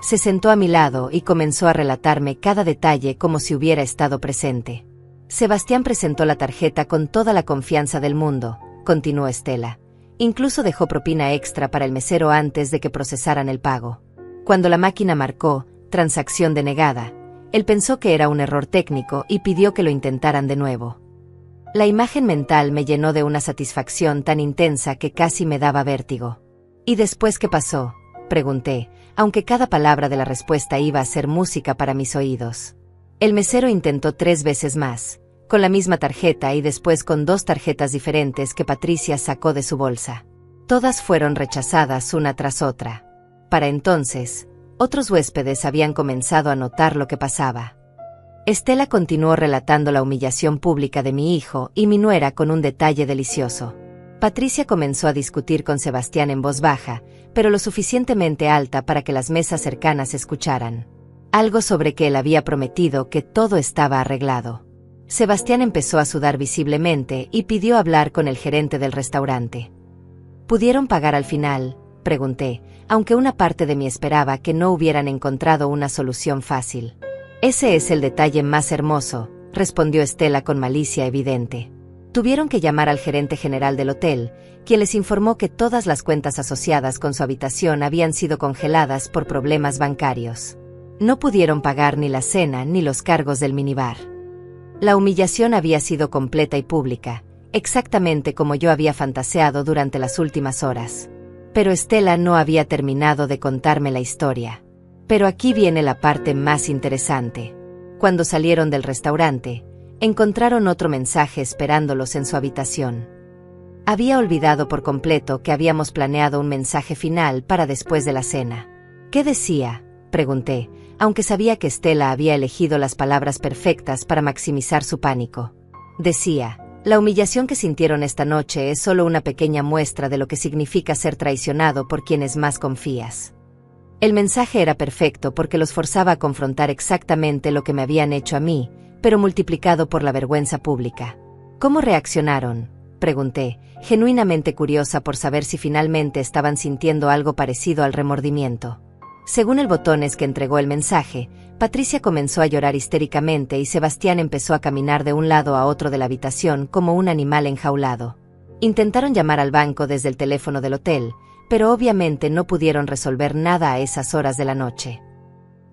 Se sentó a mi lado y comenzó a relatarme cada detalle como si hubiera estado presente. «Sebastián presentó la tarjeta con toda la confianza del mundo», continuó Estela. «Incluso dejó propina extra para el mesero antes de que procesaran el pago. Cuando la máquina marcó transacción denegada, él pensó que era un error técnico y pidió que lo intentaran de nuevo. La imagen mental me llenó de una satisfacción tan intensa que casi me daba vértigo. ¿Y después qué pasó?, pregunté, aunque cada palabra de la respuesta iba a ser música para mis oídos. El mesero intentó 3 veces más, con la misma tarjeta y después con 2 tarjetas diferentes que Patricia sacó de su bolsa. Todas fueron rechazadas una tras otra. Para entonces, otros huéspedes habían comenzado a notar lo que pasaba. Estela continuó relatando la humillación pública de mi hijo y mi nuera con un detalle delicioso. Patricia comenzó a discutir con Sebastián en voz baja, pero lo suficientemente alta para que las mesas cercanas escucharan. Algo sobre que él había prometido que todo estaba arreglado. Sebastián empezó a sudar visiblemente y pidió hablar con el gerente del restaurante. ¿Pudieron pagar al final?, pregunté, aunque una parte de mí esperaba que no hubieran encontrado una solución fácil. Ese es el detalle más hermoso, respondió Estela con malicia evidente. Tuvieron que llamar al gerente general del hotel, quien les informó que todas las cuentas asociadas con su habitación habían sido congeladas por problemas bancarios. No pudieron pagar ni la cena ni los cargos del minibar. La humillación había sido completa y pública, exactamente como yo había fantaseado durante las últimas horas. Pero Estela no había terminado de contarme la historia. Pero aquí viene la parte más interesante. Cuando salieron del restaurante, encontraron otro mensaje esperándolos en su habitación. Había olvidado por completo que habíamos planeado un mensaje final para después de la cena. ¿Qué decía?, pregunté, aunque sabía que Estela había elegido las palabras perfectas para maximizar su pánico. Decía: la humillación que sintieron esta noche es solo una pequeña muestra de lo que significa ser traicionado por quienes más confías. El mensaje era perfecto porque los forzaba a confrontar exactamente lo que me habían hecho a mí, pero multiplicado por la vergüenza pública. ¿Cómo reaccionaron?, pregunté, genuinamente curiosa por saber si finalmente estaban sintiendo algo parecido al remordimiento. Según el botones que entregó el mensaje, Patricia comenzó a llorar histéricamente y Sebastián empezó a caminar de un lado a otro de la habitación como un animal enjaulado. Intentaron llamar al banco desde el teléfono del hotel, pero obviamente no pudieron resolver nada a esas horas de la noche.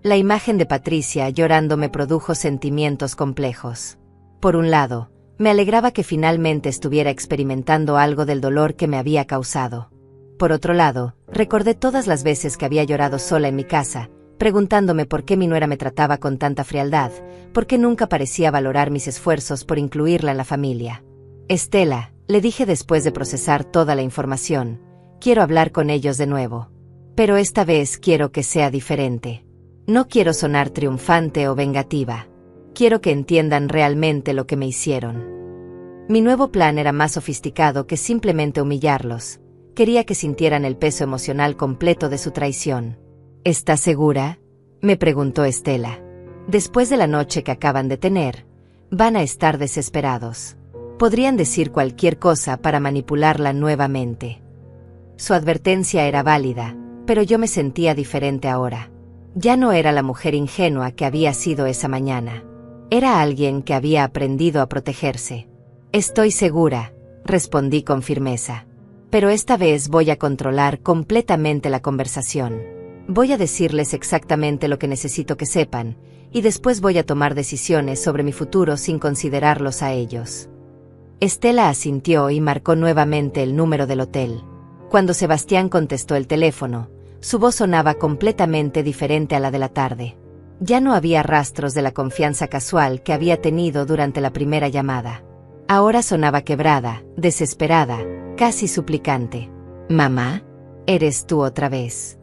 La imagen de Patricia llorando me produjo sentimientos complejos. Por un lado, me alegraba que finalmente estuviera experimentando algo del dolor que me había causado. Por otro lado, recordé todas las veces que había llorado sola en mi casa, preguntándome por qué mi nuera me trataba con tanta frialdad, por qué nunca parecía valorar mis esfuerzos por incluirla en la familia. Estela, le dije después de procesar toda la información, quiero hablar con ellos de nuevo. Pero esta vez quiero que sea diferente. No quiero sonar triunfante o vengativa. Quiero que entiendan realmente lo que me hicieron. Mi nuevo plan era más sofisticado que simplemente humillarlos. Quería que sintieran el peso emocional completo de su traición. ¿Estás segura?, me preguntó Estela. Después de la noche que acaban de tener, van a estar desesperados. Podrían decir cualquier cosa para manipularla nuevamente. Su advertencia era válida, pero yo me sentía diferente ahora. Ya no era la mujer ingenua que había sido esa mañana. Era alguien que había aprendido a protegerse. Estoy segura, respondí con firmeza. Pero esta vez voy a controlar completamente la conversación. Voy a decirles exactamente lo que necesito que sepan, y después voy a tomar decisiones sobre mi futuro sin considerarlos a ellos. Estela asintió y marcó nuevamente el número del hotel. Cuando Sebastián contestó el teléfono, su voz sonaba completamente diferente a la de la tarde. Ya no había rastros de la confianza casual que había tenido durante la primera llamada. Ahora sonaba quebrada, desesperada, casi suplicante. «Mamá, ¿eres tú otra vez?»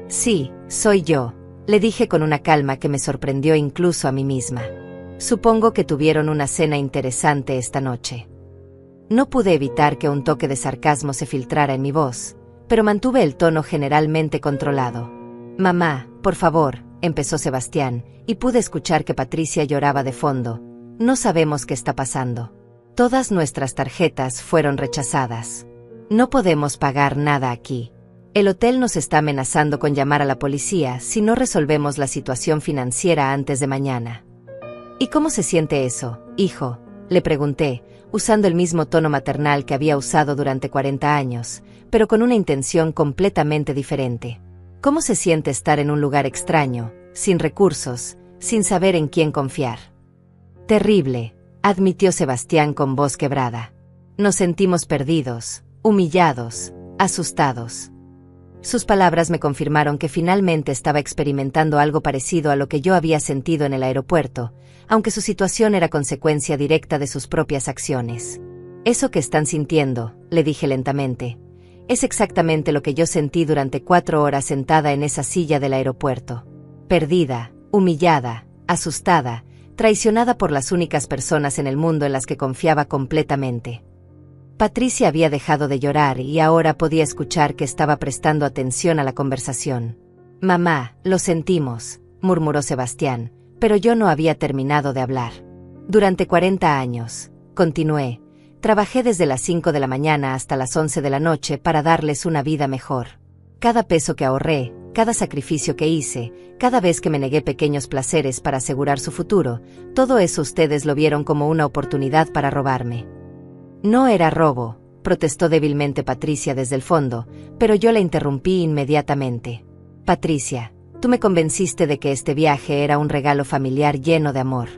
«Sí, soy yo», le dije con una calma que me sorprendió incluso a mí misma. «Supongo que tuvieron una cena interesante esta noche». No pude evitar que un toque de sarcasmo se filtrara en mi voz, pero mantuve el tono generalmente controlado. «Mamá, por favor», empezó Sebastián, y pude escuchar que Patricia lloraba de fondo. «No sabemos qué está pasando. Todas nuestras tarjetas fueron rechazadas. No podemos pagar nada aquí. El hotel nos está amenazando con llamar a la policía si no resolvemos la situación financiera antes de mañana». «¿Y cómo se siente eso, hijo?», le pregunté, usando el mismo tono maternal que había usado durante 40 años, pero con una intención completamente diferente. ¿Cómo se siente estar en un lugar extraño, sin recursos, sin saber en quién confiar? Terrible, admitió Sebastián con voz quebrada. Nos sentimos perdidos, humillados, asustados. Sus palabras me confirmaron que finalmente estaba experimentando algo parecido a lo que yo había sentido en el aeropuerto, aunque su situación era consecuencia directa de sus propias acciones. Eso que están sintiendo, le dije lentamente, es exactamente lo que yo sentí durante 4 horas sentada en esa silla del aeropuerto. Perdida, humillada, asustada, traicionada por las únicas personas en el mundo en las que confiaba completamente. Patricia había dejado de llorar y ahora podía escuchar que estaba prestando atención a la conversación. Mamá, lo sentimos, murmuró Sebastián, pero yo no había terminado de hablar. Durante 40 años, continué, trabajé desde las 5 de la mañana hasta las 11 de la noche para darles una vida mejor. Cada peso que ahorré, cada sacrificio que hice, cada vez que me negué pequeños placeres para asegurar su futuro, todo eso ustedes lo vieron como una oportunidad para robarme. No era robo, protestó débilmente Patricia desde el fondo, pero yo la interrumpí inmediatamente. Patricia, tú me convenciste de que este viaje era un regalo familiar lleno de amor.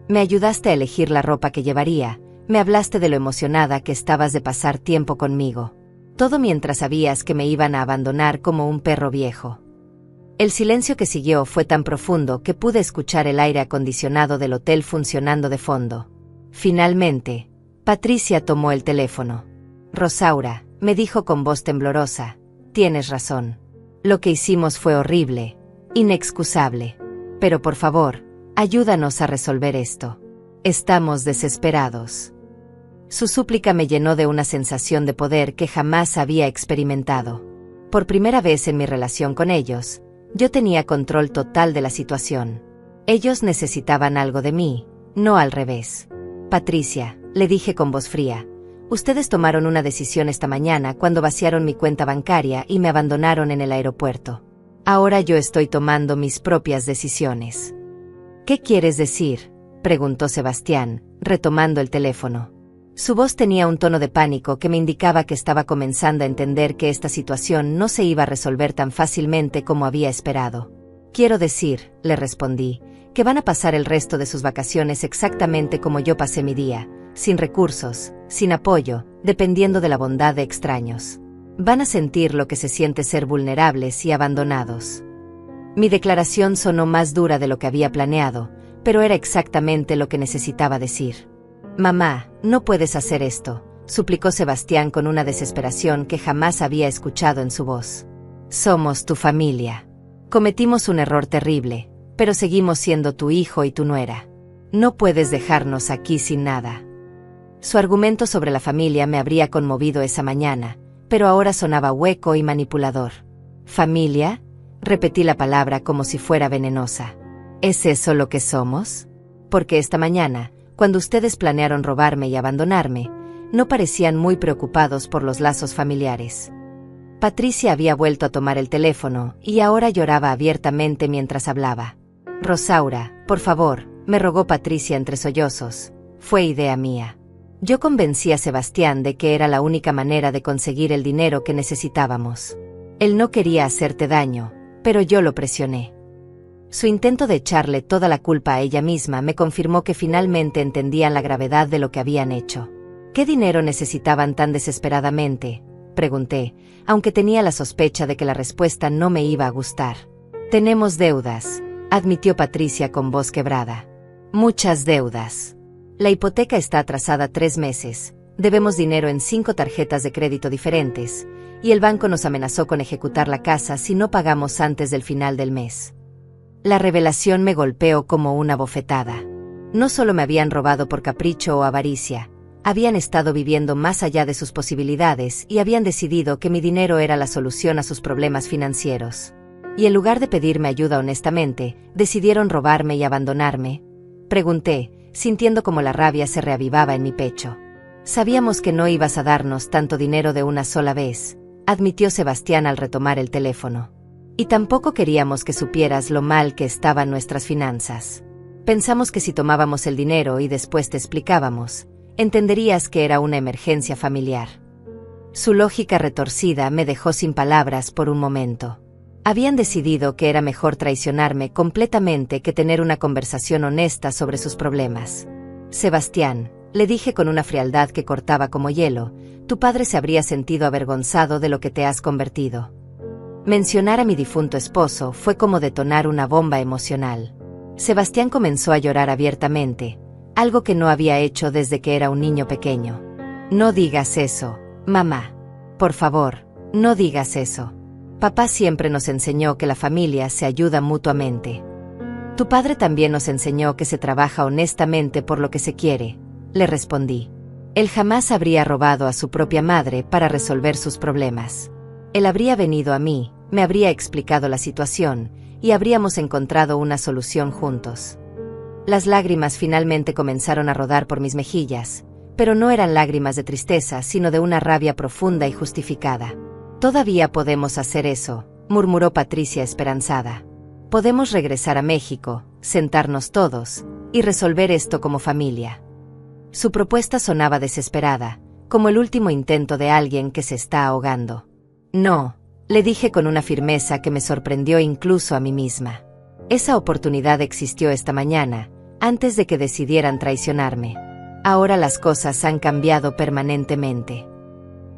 Me ayudaste a elegir la ropa que llevaría, me hablaste de lo emocionada que estabas de pasar tiempo conmigo. Todo mientras sabías que me iban a abandonar como un perro viejo. El silencio que siguió fue tan profundo que pude escuchar el aire acondicionado del hotel funcionando de fondo. Finalmente, Patricia tomó el teléfono. Rosaura, me dijo con voz temblorosa, tienes razón. Lo que hicimos fue horrible, inexcusable. Pero por favor, ayúdanos a resolver esto. Estamos desesperados. Su súplica me llenó de una sensación de poder que jamás había experimentado. Por primera vez en mi relación con ellos, yo tenía control total de la situación. Ellos necesitaban algo de mí, no al revés. Patricia, le dije con voz fría, ustedes tomaron una decisión esta mañana cuando vaciaron mi cuenta bancaria y me abandonaron en el aeropuerto. Ahora yo estoy tomando mis propias decisiones. ¿Qué quieres decir?, preguntó Sebastián, retomando el teléfono. Su voz tenía un tono de pánico que me indicaba que estaba comenzando a entender que esta situación no se iba a resolver tan fácilmente como había esperado. Quiero decir, le respondí, que van a pasar el resto de sus vacaciones exactamente como yo pasé mi día, sin recursos, sin apoyo, dependiendo de la bondad de extraños. Van a sentir lo que se siente ser vulnerables y abandonados. Mi declaración sonó más dura de lo que había planeado, pero era exactamente lo que necesitaba decir. Mamá, no puedes hacer esto, suplicó Sebastián con una desesperación que jamás había escuchado en su voz. Somos tu familia. Cometimos un error terrible, pero seguimos siendo tu hijo y tu nuera. No puedes dejarnos aquí sin nada. Su argumento sobre la familia me habría conmovido esa mañana, pero ahora sonaba hueco y manipulador. ¿Familia? Repetí la palabra como si fuera venenosa. ¿Es eso lo que somos? Porque esta mañana, cuando ustedes planearon robarme y abandonarme, no parecían muy preocupados por los lazos familiares. Patricia había vuelto a tomar el teléfono y ahora lloraba abiertamente mientras hablaba. Rosaura, por favor, me rogó Patricia entre sollozos. Fue idea mía. Yo convencí a Sebastián de que era la única manera de conseguir el dinero que necesitábamos. Él no quería hacerte daño, pero yo lo presioné. Su intento de echarle toda la culpa a ella misma me confirmó que finalmente entendían la gravedad de lo que habían hecho. ¿Qué dinero necesitaban tan desesperadamente?, pregunté, aunque tenía la sospecha de que la respuesta no me iba a gustar. Tenemos deudas, admitió Patricia con voz quebrada. Muchas deudas. La hipoteca está atrasada 3 meses, debemos dinero en 5 tarjetas de crédito diferentes, y el banco nos amenazó con ejecutar la casa si no pagamos antes del final del mes. La revelación me golpeó como una bofetada. No solo me habían robado por capricho o avaricia, habían estado viviendo más allá de sus posibilidades y habían decidido que mi dinero era la solución a sus problemas financieros. Y en lugar de pedirme ayuda honestamente, decidieron robarme y abandonarme. Pregunté, sintiendo como la rabia se reavivaba en mi pecho. Sabíamos que no ibas a darnos tanto dinero de una sola vez, admitió Sebastián al retomar el teléfono. Y tampoco queríamos que supieras lo mal que estaban nuestras finanzas. Pensamos que si tomábamos el dinero y después te explicábamos, entenderías que era una emergencia familiar. Su lógica retorcida me dejó sin palabras por un momento. Habían decidido que era mejor traicionarme completamente que tener una conversación honesta sobre sus problemas. Sebastián, le dije con una frialdad que cortaba como hielo, tu padre se habría sentido avergonzado de lo que te has convertido. Mencionar a mi difunto esposo fue como detonar una bomba emocional. Sebastián comenzó a llorar abiertamente, algo que no había hecho desde que era un niño pequeño. No digas eso, mamá. Por favor, no digas eso. Papá siempre nos enseñó que la familia se ayuda mutuamente. Tu padre también nos enseñó que se trabaja honestamente por lo que se quiere, le respondí. Él jamás habría robado a su propia madre para resolver sus problemas. Él habría venido a mí, me habría explicado la situación, y habríamos encontrado una solución juntos. Las lágrimas finalmente comenzaron a rodar por mis mejillas, pero no eran lágrimas de tristeza, sino de una rabia profunda y justificada. Todavía podemos hacer eso, murmuró Patricia esperanzada. Podemos regresar a México, sentarnos todos, y resolver esto como familia. Su propuesta sonaba desesperada, como el último intento de alguien que se está ahogando. No, le dije con una firmeza que me sorprendió incluso a mí misma. Esa oportunidad existió esta mañana, antes de que decidieran traicionarme. Ahora las cosas han cambiado permanentemente.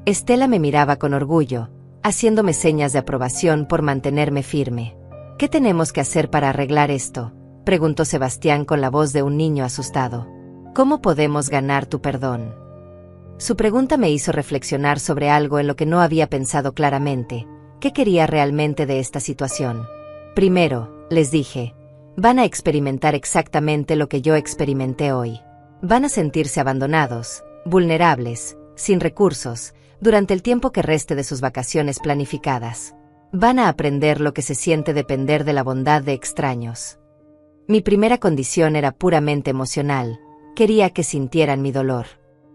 Estela me miraba con orgullo, haciéndome señas de aprobación por mantenerme firme. ¿Qué tenemos que hacer para arreglar esto?, preguntó Sebastián con la voz de un niño asustado. ¿Cómo podemos ganar tu perdón? Su pregunta me hizo reflexionar sobre algo en lo que no había pensado claramente. ¿Qué quería realmente de esta situación? Primero, les dije, van a experimentar exactamente lo que yo experimenté hoy. Van a sentirse abandonados, vulnerables, sin recursos, durante el tiempo que reste de sus vacaciones planificadas. Van a aprender lo que se siente depender de la bondad de extraños. Mi primera condición era puramente emocional, quería que sintieran mi dolor.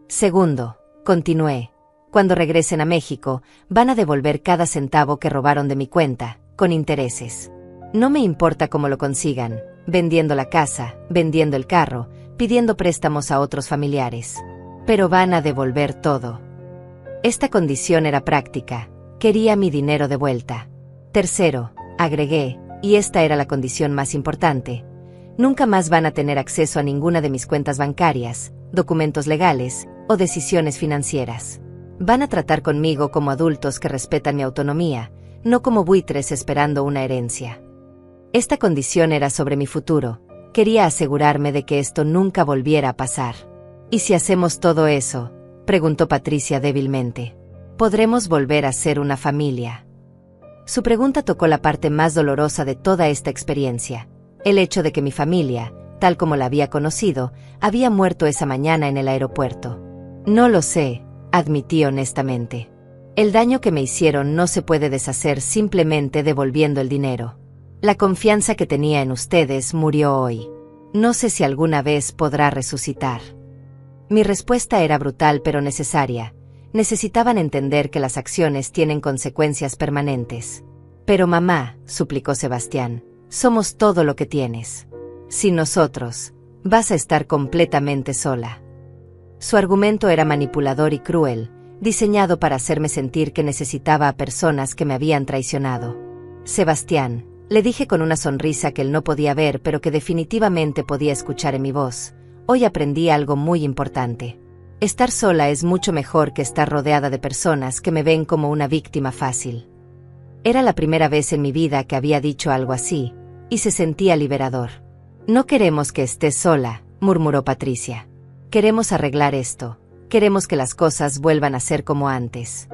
Segundo, continué, cuando regresen a México, van a devolver cada centavo que robaron de mi cuenta, con intereses. No me importa cómo lo consigan, vendiendo la casa, vendiendo el carro, pidiendo préstamos a otros familiares. Pero van a devolver todo. Esta condición era práctica, quería mi dinero de vuelta. Tercero, agregué, y esta era la condición más importante, nunca más van a tener acceso a ninguna de mis cuentas bancarias, documentos legales o decisiones financieras. Van a tratar conmigo como adultos que respetan mi autonomía, no como buitres esperando una herencia. Esta condición era sobre mi futuro, quería asegurarme de que esto nunca volviera a pasar. ¿Y si hacemos todo eso?, preguntó Patricia débilmente. ¿Podremos volver a ser una familia? Su pregunta tocó la parte más dolorosa de toda esta experiencia, el hecho de que mi familia, tal como la había conocido, había muerto esa mañana en el aeropuerto. No lo sé, admití honestamente. El daño que me hicieron no se puede deshacer simplemente devolviendo el dinero. La confianza que tenía en ustedes murió hoy. No sé si alguna vez podrá resucitar. Mi respuesta era brutal pero necesaria. Necesitaban entender que las acciones tienen consecuencias permanentes. Pero mamá, suplicó Sebastián, somos todo lo que tienes. Sin nosotros, vas a estar completamente sola. Su argumento era manipulador y cruel, diseñado para hacerme sentir que necesitaba a personas que me habían traicionado. Sebastián, le dije con una sonrisa que él no podía ver pero que definitivamente podía escuchar en mi voz, hoy aprendí algo muy importante. Estar sola es mucho mejor que estar rodeada de personas que me ven como una víctima fácil. Era la primera vez en mi vida que había dicho algo así, y se sentía liberador. No queremos que estés sola, murmuró Patricia. Queremos arreglar esto, queremos que las cosas vuelvan a ser como antes.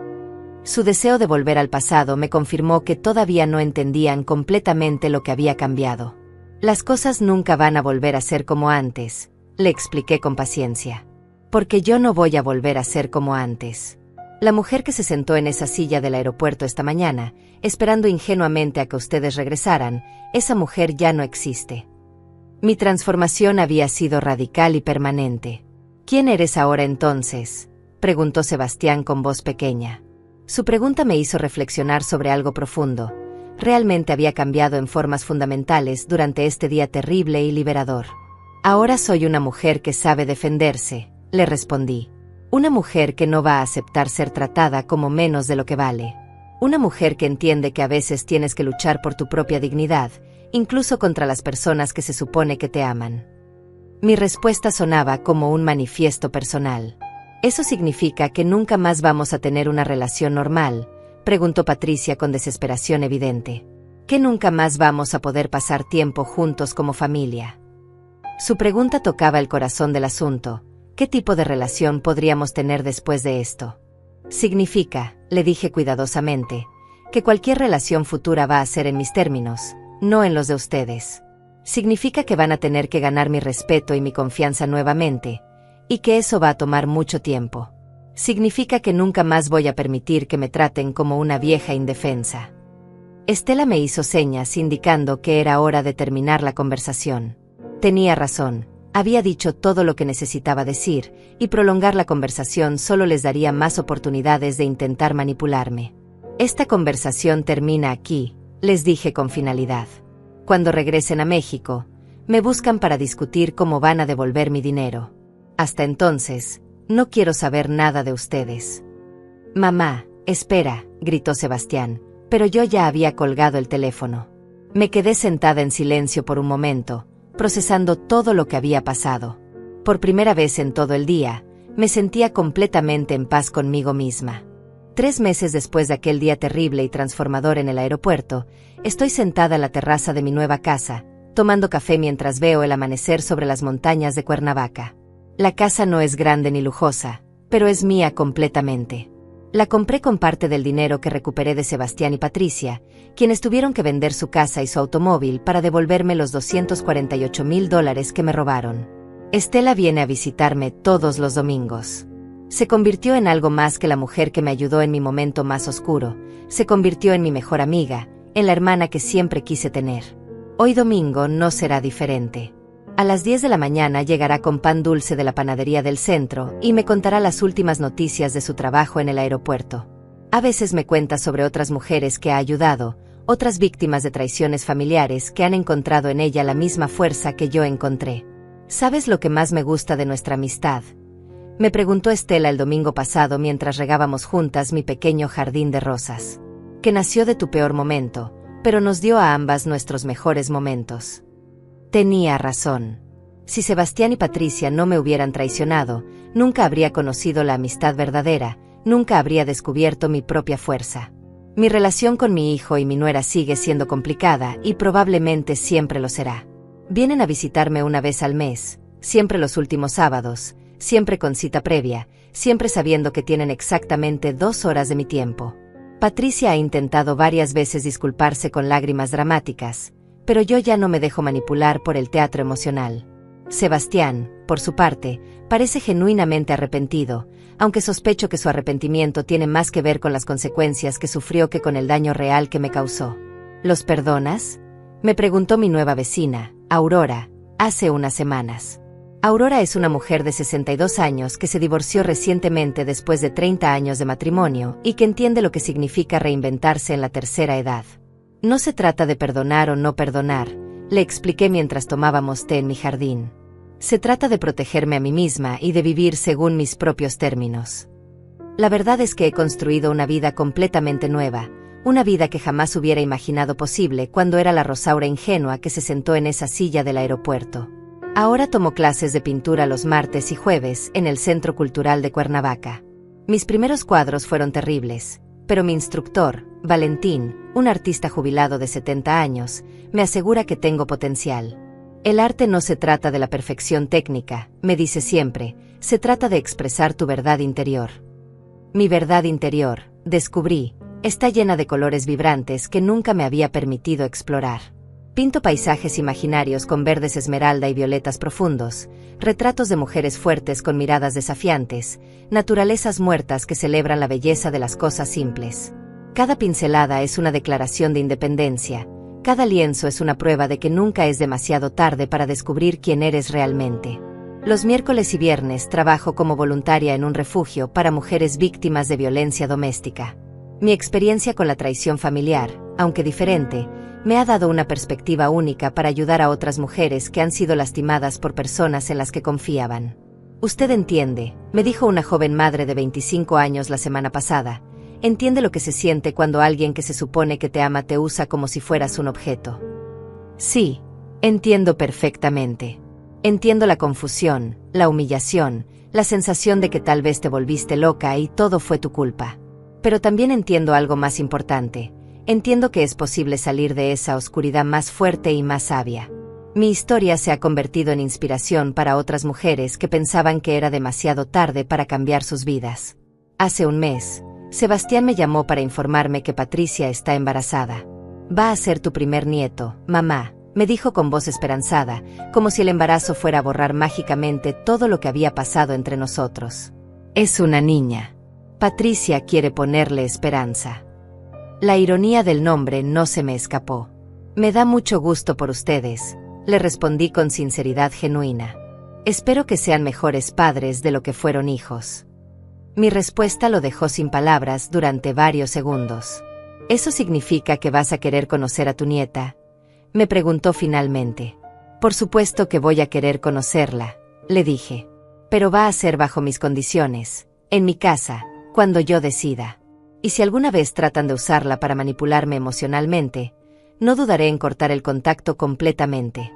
Su deseo de volver al pasado me confirmó que todavía no entendían completamente lo que había cambiado. Las cosas nunca van a volver a ser como antes, le expliqué con paciencia. Porque yo no voy a volver a ser como antes. La mujer que se sentó en esa silla del aeropuerto esta mañana, esperando ingenuamente a que ustedes regresaran, esa mujer ya no existe. Mi transformación había sido radical y permanente. ¿Quién eres ahora entonces?, preguntó Sebastián con voz pequeña. Su pregunta me hizo reflexionar sobre algo profundo. Realmente había cambiado en formas fundamentales durante este día terrible y liberador. Ahora soy una mujer que sabe defenderse, le respondí. Una mujer que no va a aceptar ser tratada como menos de lo que vale. Una mujer que entiende que a veces tienes que luchar por tu propia dignidad, incluso contra las personas que se supone que te aman. Mi respuesta sonaba como un manifiesto personal. ¿Eso significa que nunca más vamos a tener una relación normal?, preguntó Patricia con desesperación evidente. ¿Que nunca más vamos a poder pasar tiempo juntos como familia? Su pregunta tocaba el corazón del asunto. ¿Qué tipo de relación podríamos tener después de esto? Significa, le dije cuidadosamente, que cualquier relación futura va a ser en mis términos, no en los de ustedes. Significa que van a tener que ganar mi respeto y mi confianza nuevamente, y que eso va a tomar mucho tiempo. Significa que nunca más voy a permitir que me traten como una vieja indefensa. Estela me hizo señas indicando que era hora de terminar la conversación. Tenía razón, había dicho todo lo que necesitaba decir, y prolongar la conversación solo les daría más oportunidades de intentar manipularme. Esta conversación termina aquí, les dije con finalidad. Cuando regresen a México, me buscan para discutir cómo van a devolver mi dinero. Hasta entonces, no quiero saber nada de ustedes. Mamá, espera, gritó Sebastián, pero yo ya había colgado el teléfono. Me quedé sentada en silencio por un momento, procesando todo lo que había pasado. Por primera vez en todo el día, me sentía completamente en paz conmigo misma. 3 meses después de aquel día terrible y transformador en el aeropuerto, estoy sentada en la terraza de mi nueva casa, tomando café mientras veo el amanecer sobre las montañas de Cuernavaca. La casa no es grande ni lujosa, pero es mía completamente. La compré con parte del dinero que recuperé de Sebastián y Patricia, quienes tuvieron que vender su casa y su automóvil para devolverme los $248,000 que me robaron. Estela viene a visitarme todos los domingos. Se convirtió en algo más que la mujer que me ayudó en mi momento más oscuro, se convirtió en mi mejor amiga, en la hermana que siempre quise tener. Hoy domingo no será diferente. A las 10 de la mañana llegará con pan dulce de la panadería del centro y me contará las últimas noticias de su trabajo en el aeropuerto. A veces me cuenta sobre otras mujeres que ha ayudado, otras víctimas de traiciones familiares que han encontrado en ella la misma fuerza que yo encontré. ¿Sabes lo que más me gusta de nuestra amistad?, me preguntó Estela el domingo pasado mientras regábamos juntas mi pequeño jardín de rosas. Que nació de tu peor momento, pero nos dio a ambas nuestros mejores momentos. Tenía razón. Si Sebastián y Patricia no me hubieran traicionado, nunca habría conocido la amistad verdadera, nunca habría descubierto mi propia fuerza. Mi relación con mi hijo y mi nuera sigue siendo complicada y probablemente siempre lo será. Vienen a visitarme una vez al mes, siempre los últimos sábados, siempre con cita previa, siempre sabiendo que tienen exactamente 2 horas de mi tiempo. Patricia ha intentado varias veces disculparse con lágrimas dramáticas, pero yo ya no me dejo manipular por el teatro emocional. Sebastián, por su parte, parece genuinamente arrepentido, aunque sospecho que su arrepentimiento tiene más que ver con las consecuencias que sufrió que con el daño real que me causó. ¿Los perdonas?, me preguntó mi nueva vecina, Aurora, hace unas semanas. Aurora es una mujer de 62 años que se divorció recientemente después de 30 años de matrimonio y que entiende lo que significa reinventarse en la tercera edad. No se trata de perdonar o no perdonar, le expliqué mientras tomábamos té en mi jardín. Se trata de protegerme a mí misma y de vivir según mis propios términos. La verdad es que he construido una vida completamente nueva, una vida que jamás hubiera imaginado posible cuando era la Rosaura ingenua que se sentó en esa silla del aeropuerto. Ahora tomo clases de pintura los martes y jueves en el Centro Cultural de Cuernavaca. Mis primeros cuadros fueron terribles, pero mi instructor, Valentín, un artista jubilado de 70 años, me asegura que tengo potencial. El arte no se trata de la perfección técnica, me dice siempre, se trata de expresar tu verdad interior. Mi verdad interior, descubrí, está llena de colores vibrantes que nunca me había permitido explorar. Pinto paisajes imaginarios con verdes esmeralda y violetas profundos, retratos de mujeres fuertes con miradas desafiantes, naturalezas muertas que celebran la belleza de las cosas simples. Cada pincelada es una declaración de independencia, cada lienzo es una prueba de que nunca es demasiado tarde para descubrir quién eres realmente. Los miércoles y viernes trabajo como voluntaria en un refugio para mujeres víctimas de violencia doméstica. Mi experiencia con la traición familiar, aunque diferente, me ha dado una perspectiva única para ayudar a otras mujeres que han sido lastimadas por personas en las que confiaban. Usted entiende, me dijo una joven madre de 25 años la semana pasada, entiende lo que se siente cuando alguien que se supone que te ama te usa como si fueras un objeto. Sí, entiendo perfectamente. Entiendo la confusión, la humillación, la sensación de que tal vez te volviste loca y todo fue tu culpa. Pero también entiendo algo más importante. Entiendo que es posible salir de esa oscuridad más fuerte y más sabia. Mi historia se ha convertido en inspiración para otras mujeres que pensaban que era demasiado tarde para cambiar sus vidas. Hace un mes, Sebastián me llamó para informarme que Patricia está embarazada. Va a ser tu primer nieto, mamá, me dijo con voz esperanzada, como si el embarazo fuera a borrar mágicamente todo lo que había pasado entre nosotros. Es una niña. Patricia quiere ponerle esperanza. La ironía del nombre no se me escapó. Me da mucho gusto por ustedes, le respondí con sinceridad genuina. Espero que sean mejores padres de lo que fueron hijos. Mi respuesta lo dejó sin palabras durante varios segundos. ¿Eso significa que vas a querer conocer a tu nieta?, me preguntó finalmente. Por supuesto que voy a querer conocerla, le dije. Pero va a ser bajo mis condiciones, en mi casa, cuando yo decida. Y si alguna vez tratan de usarla para manipularme emocionalmente, no dudaré en cortar el contacto completamente.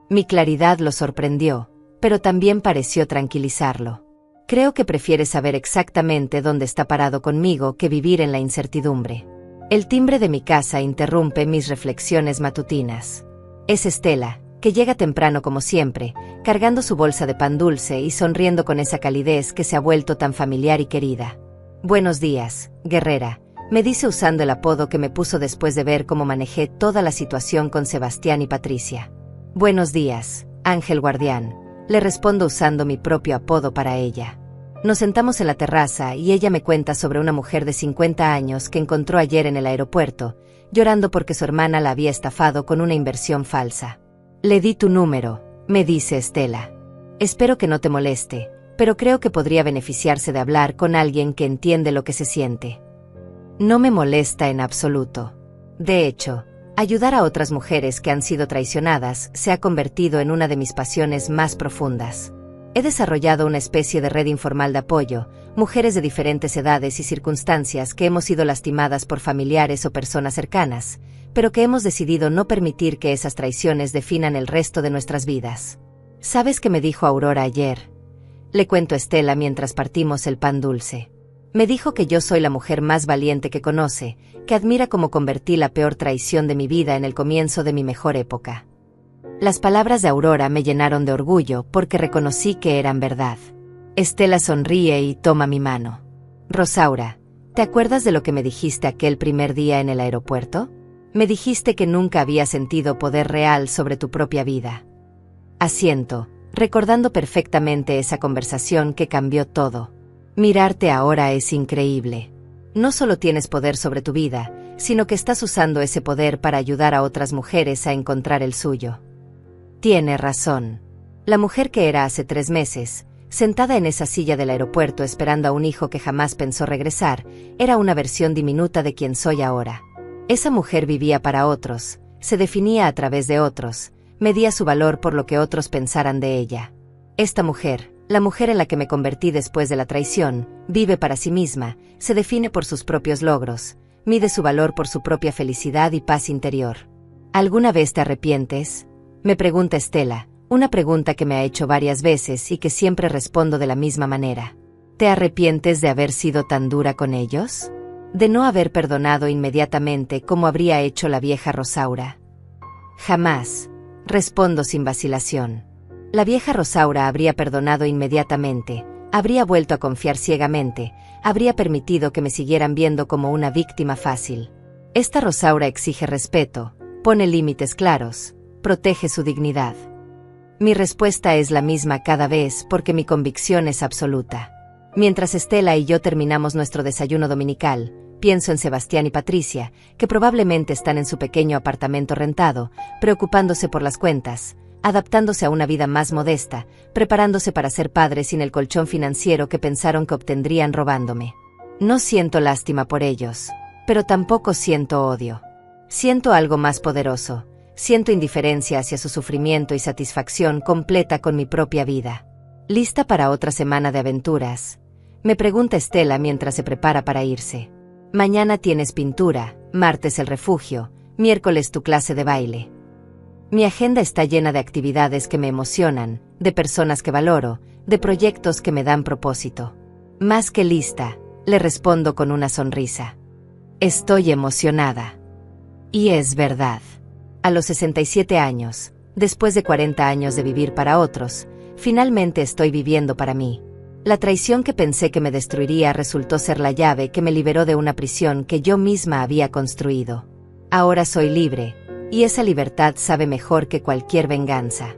Mi claridad lo sorprendió, pero también pareció tranquilizarlo. Creo que prefiere saber exactamente dónde está parado conmigo que vivir en la incertidumbre. El timbre de mi casa interrumpe mis reflexiones matutinas. Es Estela, que llega temprano como siempre, cargando su bolsa de pan dulce y sonriendo con esa calidez que se ha vuelto tan familiar y querida. Buenos días, guerrera, me dice usando el apodo que me puso después de ver cómo manejé toda la situación con Sebastián y Patricia. Buenos días, Ángel Guardián, le respondo usando mi propio apodo para ella. Nos sentamos en la terraza y ella me cuenta sobre una mujer de 50 años que encontró ayer en el aeropuerto, llorando porque su hermana la había estafado con una inversión falsa. Le di tu número, me dice Estela. Espero que no te moleste, pero creo que podría beneficiarse de hablar con alguien que entiende lo que se siente. No me molesta en absoluto. De hecho, ayudar a otras mujeres que han sido traicionadas se ha convertido en una de mis pasiones más profundas. He desarrollado una especie de red informal de apoyo, mujeres de diferentes edades y circunstancias que hemos sido lastimadas por familiares o personas cercanas, pero que hemos decidido no permitir que esas traiciones definan el resto de nuestras vidas. ¿Sabes qué me dijo Aurora ayer?, le cuento a Estela mientras partimos el pan dulce. Me dijo que yo soy la mujer más valiente que conoce, que admira cómo convertí la peor traición de mi vida en el comienzo de mi mejor época. Las palabras de Aurora me llenaron de orgullo porque reconocí que eran verdad. Estela sonríe y toma mi mano. Rosaura, ¿te acuerdas de lo que me dijiste aquel primer día en el aeropuerto? Me dijiste que nunca había sentido poder real sobre tu propia vida. Asiento, recordando perfectamente esa conversación que cambió todo. Mirarte ahora es increíble. No solo tienes poder sobre tu vida, sino que estás usando ese poder para ayudar a otras mujeres a encontrar el suyo. Tiene razón. La mujer que era hace 3 meses, sentada en esa silla del aeropuerto esperando a un hijo que jamás pensó regresar, era una versión diminuta de quien soy ahora. Esa mujer vivía para otros, se definía a través de otros, medía su valor por lo que otros pensaran de ella. Esta mujer, la mujer en la que me convertí después de la traición, vive para sí misma, se define por sus propios logros, mide su valor por su propia felicidad y paz interior. ¿Alguna vez te arrepientes?, me pregunta Estela, una pregunta que me ha hecho varias veces y que siempre respondo de la misma manera. ¿Te arrepientes de haber sido tan dura con ellos? ¿De no haber perdonado inmediatamente como habría hecho la vieja Rosaura? Jamás, respondo sin vacilación. La vieja Rosaura habría perdonado inmediatamente, habría vuelto a confiar ciegamente, habría permitido que me siguieran viendo como una víctima fácil. Esta Rosaura exige respeto, pone límites claros, protege su dignidad. Mi respuesta es la misma cada vez porque mi convicción es absoluta. Mientras Estela y yo terminamos nuestro desayuno dominical, pienso en Sebastián y Patricia, que probablemente están en su pequeño apartamento rentado, preocupándose por las cuentas, adaptándose a una vida más modesta, preparándose para ser padres sin el colchón financiero que pensaron que obtendrían robándome. No siento lástima por ellos, pero tampoco siento odio. Siento algo más poderoso. Siento indiferencia hacia su sufrimiento y satisfacción completa con mi propia vida. ¿Lista para otra semana de aventuras?, me pregunta Estela mientras se prepara para irse. Mañana tienes pintura, martes el refugio, miércoles tu clase de baile. Mi agenda está llena de actividades que me emocionan, de personas que valoro, de proyectos que me dan propósito. Más que lista, le respondo con una sonrisa. Estoy emocionada. Y es verdad. A los 67 años, después de 40 años de vivir para otros, finalmente estoy viviendo para mí. La traición que pensé que me destruiría resultó ser la llave que me liberó de una prisión que yo misma había construido. Ahora soy libre, y esa libertad sabe mejor que cualquier venganza.